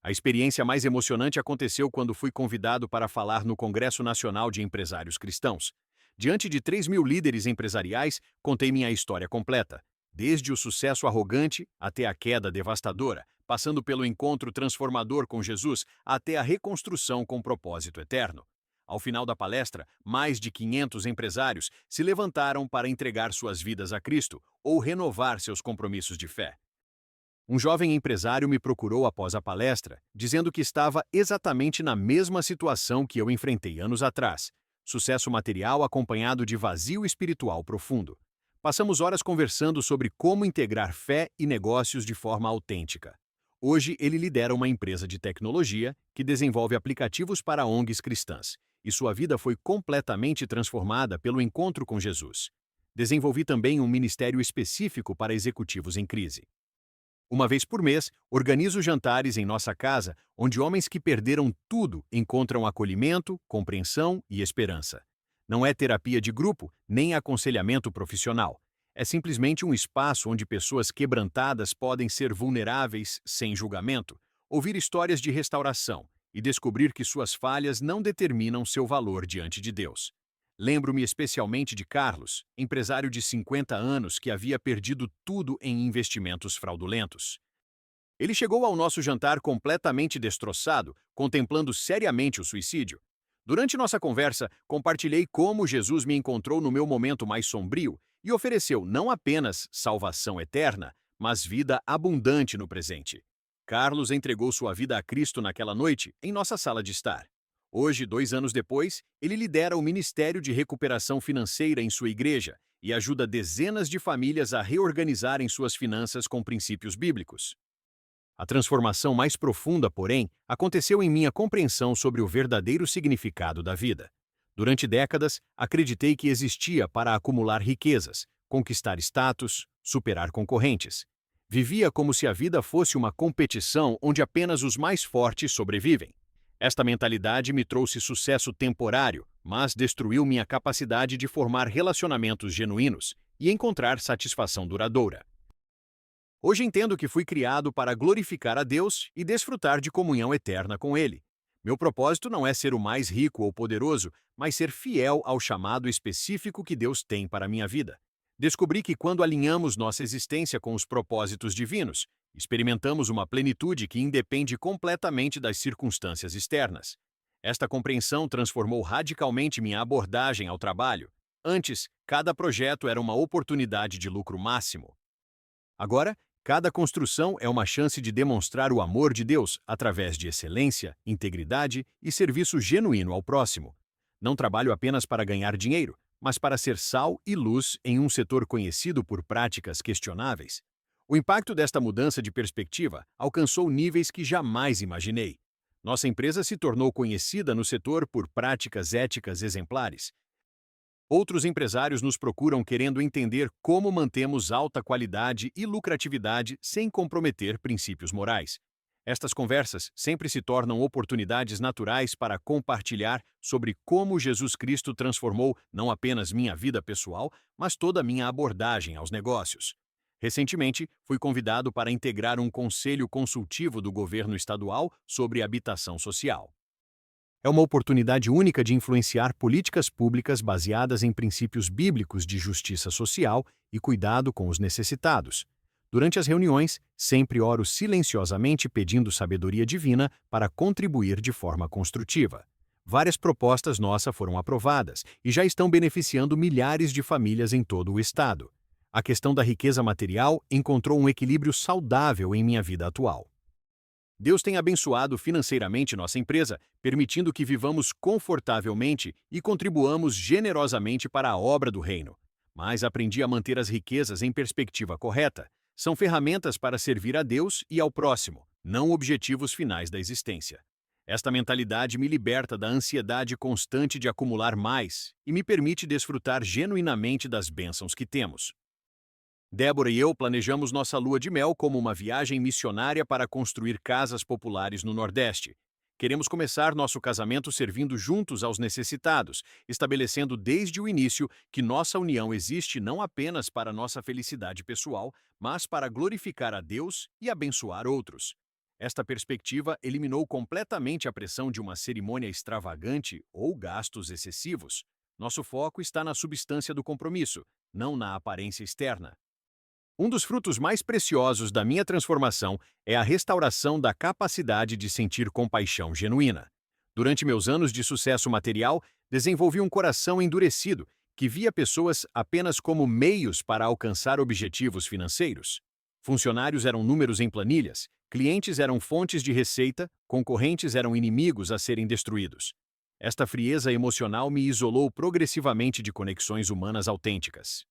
A experiência mais emocionante aconteceu quando fui convidado para falar no Congresso Nacional de Empresários Cristãos. Diante de 3.000 líderes empresariais, contei minha história completa, desde o sucesso arrogante até a queda devastadora, passando pelo encontro transformador com Jesus até a reconstrução com propósito eterno. Ao final da palestra, mais de 500 empresários se levantaram para entregar suas vidas a Cristo ou renovar seus compromissos de fé. Um jovem empresário me procurou após a palestra, dizendo que estava exatamente na mesma situação que eu enfrentei anos atrás: sucesso material acompanhado de vazio espiritual profundo. Passamos horas conversando sobre como integrar fé e negócios de forma autêntica. Hoje ele lidera uma empresa de tecnologia que desenvolve aplicativos para ONGs cristãs, e sua vida foi completamente transformada pelo encontro com Jesus. Desenvolvi também um ministério específico para executivos em crise. Uma vez por mês, organizo jantares em nossa casa, onde homens que perderam tudo encontram acolhimento, compreensão e esperança. Não é terapia de grupo, nem aconselhamento profissional. É simplesmente um espaço onde pessoas quebrantadas podem ser vulneráveis sem julgamento, ouvir histórias de restauração e descobrir que suas falhas não determinam seu valor diante de Deus. Lembro-me especialmente de Carlos, empresário de 50 anos que havia perdido tudo em investimentos fraudulentos. Ele chegou ao nosso jantar completamente destroçado, contemplando seriamente o suicídio. Durante nossa conversa, compartilhei como Jesus me encontrou no meu momento mais sombrio e ofereceu não apenas salvação eterna, mas vida abundante no presente. Carlos entregou sua vida a Cristo naquela noite, em nossa sala de estar. Hoje, 2 anos depois, ele lidera o Ministério de Recuperação Financeira em sua igreja e ajuda dezenas de famílias a reorganizarem suas finanças com princípios bíblicos. A transformação mais profunda, porém, aconteceu em minha compreensão sobre o verdadeiro significado da vida. Durante décadas, acreditei que existia para acumular riquezas, conquistar status, superar concorrentes. Vivia como se a vida fosse uma competição onde apenas os mais fortes sobrevivem. Esta mentalidade me trouxe sucesso temporário, mas destruiu minha capacidade de formar relacionamentos genuínos e encontrar satisfação duradoura. Hoje entendo que fui criado para glorificar a Deus e desfrutar de comunhão eterna com Ele. Meu propósito não é ser o mais rico ou poderoso, mas ser fiel ao chamado específico que Deus tem para a minha vida. Descobri que quando alinhamos nossa existência com os propósitos divinos, experimentamos uma plenitude que independe completamente das circunstâncias externas. Esta compreensão transformou radicalmente minha abordagem ao trabalho. Antes, cada projeto era uma oportunidade de lucro máximo. Agora, cada construção é uma chance de demonstrar o amor de Deus através de excelência, integridade e serviço genuíno ao próximo. Não trabalho apenas para ganhar dinheiro, mas para ser sal e luz em um setor conhecido por práticas questionáveis. O impacto desta mudança de perspectiva alcançou níveis que jamais imaginei. Nossa empresa se tornou conhecida no setor por práticas éticas exemplares. Outros empresários nos procuram querendo entender como mantemos alta qualidade e lucratividade sem comprometer princípios morais. Estas conversas sempre se tornam oportunidades naturais para compartilhar sobre como Jesus Cristo transformou não apenas minha vida pessoal, mas toda a minha abordagem aos negócios. Recentemente, fui convidado para integrar um conselho consultivo do governo estadual sobre habitação social. É uma oportunidade única de influenciar políticas públicas baseadas em princípios bíblicos de justiça social e cuidado com os necessitados. Durante as reuniões, sempre oro silenciosamente pedindo sabedoria divina para contribuir de forma construtiva. Várias propostas nossas foram aprovadas e já estão beneficiando milhares de famílias em todo o estado. A questão da riqueza material encontrou um equilíbrio saudável em minha vida atual. Deus tem abençoado financeiramente nossa empresa, permitindo que vivamos confortavelmente e contribuamos generosamente para a obra do reino. Mas aprendi a manter as riquezas em perspectiva correta. São ferramentas para servir a Deus e ao próximo, não objetivos finais da existência. Esta mentalidade me liberta da ansiedade constante de acumular mais e me permite desfrutar genuinamente das bênçãos que temos. Débora e eu planejamos nossa lua de mel como uma viagem missionária para construir casas populares no Nordeste. Queremos começar nosso casamento servindo juntos aos necessitados, estabelecendo desde o início que nossa união existe não apenas para nossa felicidade pessoal, mas para glorificar a Deus e abençoar outros. Esta perspectiva eliminou completamente a pressão de uma cerimônia extravagante ou gastos excessivos. Nosso foco está na substância do compromisso, não na aparência externa. Um dos frutos mais preciosos da minha transformação é a restauração da capacidade de sentir compaixão genuína. Durante meus anos de sucesso material, desenvolvi um coração endurecido que via pessoas apenas como meios para alcançar objetivos financeiros. Funcionários eram números em planilhas, clientes eram fontes de receita, concorrentes eram inimigos a serem destruídos. Esta frieza emocional me isolou progressivamente de conexões humanas autênticas.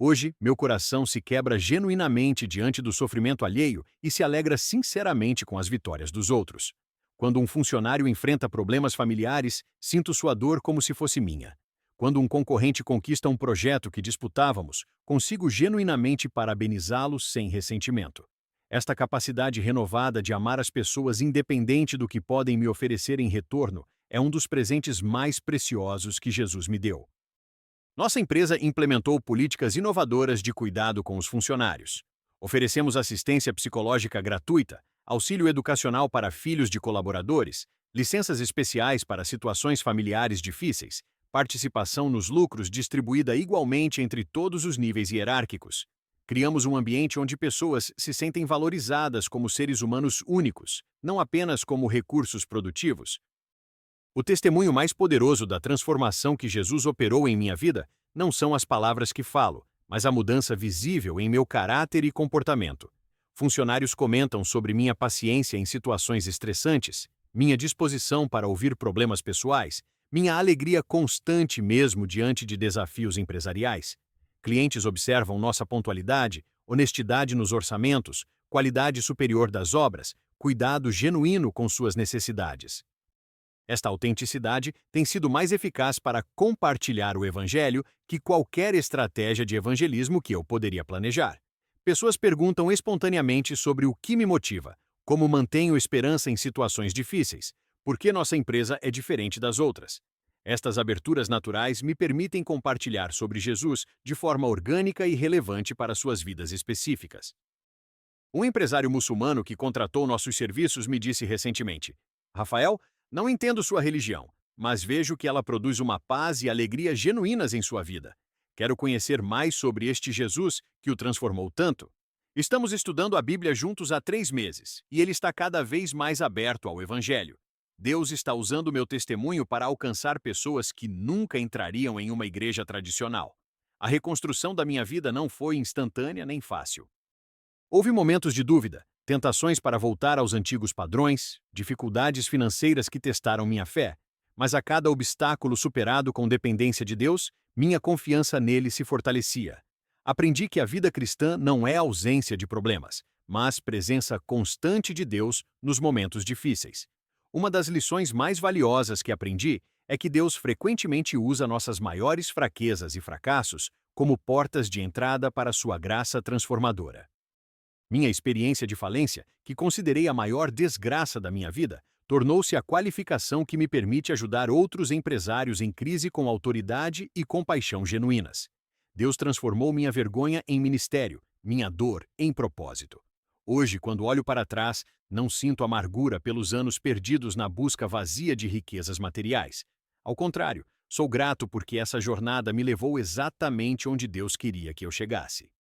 Hoje, meu coração se quebra genuinamente diante do sofrimento alheio e se alegra sinceramente com as vitórias dos outros. Quando um funcionário enfrenta problemas familiares, sinto sua dor como se fosse minha. Quando um concorrente conquista um projeto que disputávamos, consigo genuinamente parabenizá-lo sem ressentimento. Esta capacidade renovada de amar as pessoas independente do que podem me oferecer em retorno é um dos presentes mais preciosos que Jesus me deu. Nossa empresa implementou políticas inovadoras de cuidado com os funcionários. Oferecemos assistência psicológica gratuita, auxílio educacional para filhos de colaboradores, licenças especiais para situações familiares difíceis, participação nos lucros distribuída igualmente entre todos os níveis hierárquicos. Criamos um ambiente onde pessoas se sentem valorizadas como seres humanos únicos, não apenas como recursos produtivos. O testemunho mais poderoso da transformação que Jesus operou em minha vida não são as palavras que falo, mas a mudança visível em meu caráter e comportamento. Funcionários comentam sobre minha paciência em situações estressantes, minha disposição para ouvir problemas pessoais, minha alegria constante mesmo diante de desafios empresariais. Clientes observam nossa pontualidade, honestidade nos orçamentos, qualidade superior das obras, cuidado genuíno com suas necessidades. Esta autenticidade tem sido mais eficaz para compartilhar o Evangelho que qualquer estratégia de evangelismo que eu poderia planejar. Pessoas perguntam espontaneamente sobre o que me motiva, como mantenho esperança em situações difíceis, por que nossa empresa é diferente das outras. Estas aberturas naturais me permitem compartilhar sobre Jesus de forma orgânica e relevante para suas vidas específicas. Um empresário muçulmano que contratou nossos serviços me disse recentemente: Rafael, não entendo sua religião, mas vejo que ela produz uma paz e alegria genuínas em sua vida. Quero conhecer mais sobre este Jesus que o transformou tanto. Estamos estudando a Bíblia juntos há 3 meses, e ele está cada vez mais aberto ao Evangelho. Deus está usando meu testemunho para alcançar pessoas que nunca entrariam em uma igreja tradicional. A reconstrução da minha vida não foi instantânea nem fácil. Houve momentos de dúvida, tentações para voltar aos antigos padrões, dificuldades financeiras que testaram minha fé, mas a cada obstáculo superado com dependência de Deus, minha confiança nele se fortalecia. Aprendi que a vida cristã não é ausência de problemas, mas presença constante de Deus nos momentos difíceis. Uma das lições mais valiosas que aprendi é que Deus frequentemente usa nossas maiores fraquezas e fracassos como portas de entrada para sua graça transformadora. Minha experiência de falência, que considerei a maior desgraça da minha vida, tornou-se a qualificação que me permite ajudar outros empresários em crise com autoridade e compaixão genuínas. Deus transformou minha vergonha em ministério, minha dor em propósito. Hoje, quando olho para trás, não sinto amargura pelos anos perdidos na busca vazia de riquezas materiais. Ao contrário, sou grato porque essa jornada me levou exatamente onde Deus queria que eu chegasse.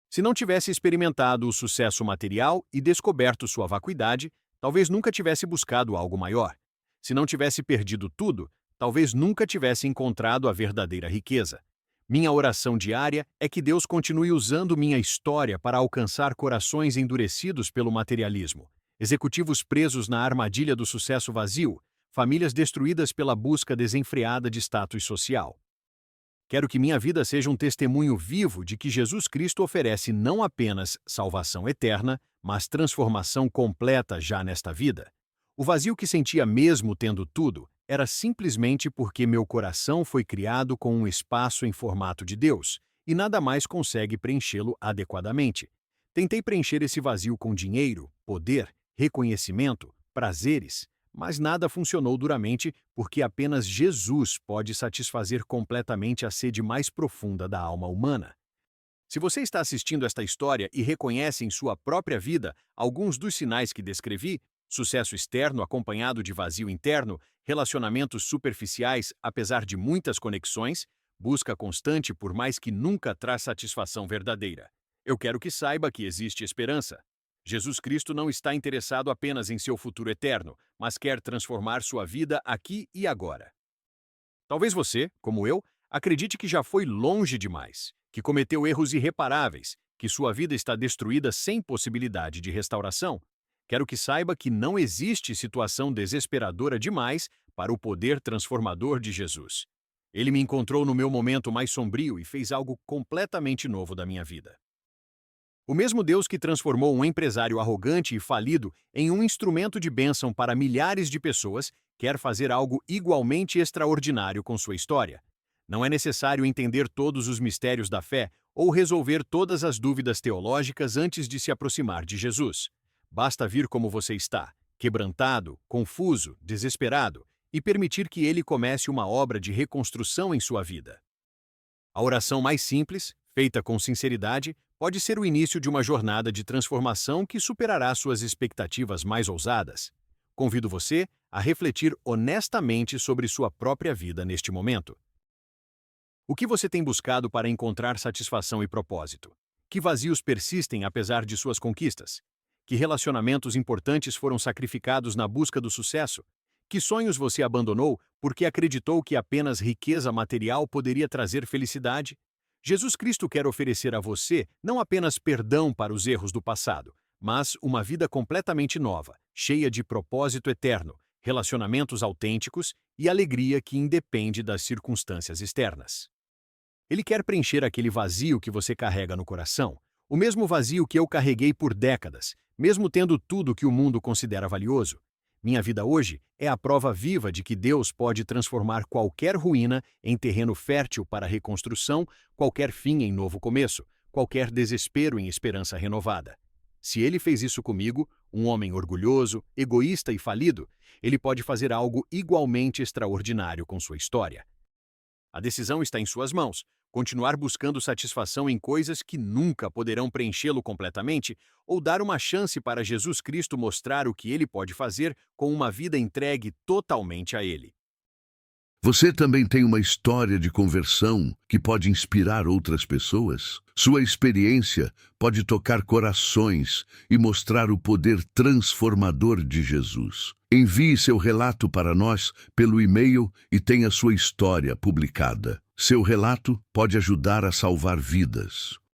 Se não tivesse experimentado o sucesso material e descoberto sua vacuidade, talvez nunca tivesse buscado algo maior. Se não tivesse perdido tudo, talvez nunca tivesse encontrado a verdadeira riqueza. Minha oração diária é que Deus continue usando minha história para alcançar corações endurecidos pelo materialismo, executivos presos na armadilha do sucesso vazio, famílias destruídas pela busca desenfreada de status social. Quero que minha vida seja um testemunho vivo de que Jesus Cristo oferece não apenas salvação eterna, mas transformação completa já nesta vida. O vazio que sentia mesmo tendo tudo era simplesmente porque meu coração foi criado com um espaço em formato de Deus, e nada mais consegue preenchê-lo adequadamente. Tentei preencher esse vazio com dinheiro, poder, reconhecimento, prazeres, mas nada funcionou duramente porque apenas Jesus pode satisfazer completamente a sede mais profunda da alma humana. Se você está assistindo esta história e reconhece em sua própria vida alguns dos sinais que descrevi, sucesso externo acompanhado de vazio interno, relacionamentos superficiais apesar de muitas conexões, busca constante por mais que nunca traz satisfação verdadeira. Eu quero que saiba que existe esperança. Jesus Cristo não está interessado apenas em seu futuro eterno, mas quer transformar sua vida aqui e agora. Talvez você, como eu, acredite que já foi longe demais, que cometeu erros irreparáveis, que sua vida está destruída sem possibilidade de restauração. Quero que saiba que não existe situação desesperadora demais para o poder transformador de Jesus. Ele me encontrou no meu momento mais sombrio e fez algo completamente novo da minha vida. O mesmo Deus que transformou um empresário arrogante e falido em um instrumento de bênção para milhares de pessoas quer fazer algo igualmente extraordinário com sua história. Não é necessário entender todos os mistérios da fé ou resolver todas as dúvidas teológicas antes de se aproximar de Jesus. Basta vir como você está, quebrantado, confuso, desesperado, e permitir que Ele comece uma obra de reconstrução em sua vida. A oração mais simples, feita com sinceridade, pode ser o início de uma jornada de transformação que superará suas expectativas mais ousadas. Convido você a refletir honestamente sobre sua própria vida neste momento. O que você tem buscado para encontrar satisfação e propósito? Que vazios persistem apesar de suas conquistas? Que relacionamentos importantes foram sacrificados na busca do sucesso? Que sonhos você abandonou porque acreditou que apenas riqueza material poderia trazer felicidade? Jesus Cristo quer oferecer a você não apenas perdão para os erros do passado, mas uma vida completamente nova, cheia de propósito eterno, relacionamentos autênticos e alegria que independe das circunstâncias externas. Ele quer preencher aquele vazio que você carrega no coração, o mesmo vazio que eu carreguei por décadas, mesmo tendo tudo que o mundo considera valioso. Minha vida hoje é a prova viva de que Deus pode transformar qualquer ruína em terreno fértil para reconstrução, qualquer fim em novo começo, qualquer desespero em esperança renovada. Se Ele fez isso comigo, um homem orgulhoso, egoísta e falido, Ele pode fazer algo igualmente extraordinário com sua história. A decisão está em suas mãos. Continuar buscando satisfação em coisas que nunca poderão preenchê-lo completamente ou dar uma chance para Jesus Cristo mostrar o que ele pode fazer com uma vida entregue totalmente a ele. Você também tem uma história de conversão que pode inspirar outras pessoas? Sua experiência pode tocar corações e mostrar o poder transformador de Jesus. Envie seu relato para nós pelo e-mail e tenha sua história publicada. Seu relato pode ajudar a salvar vidas.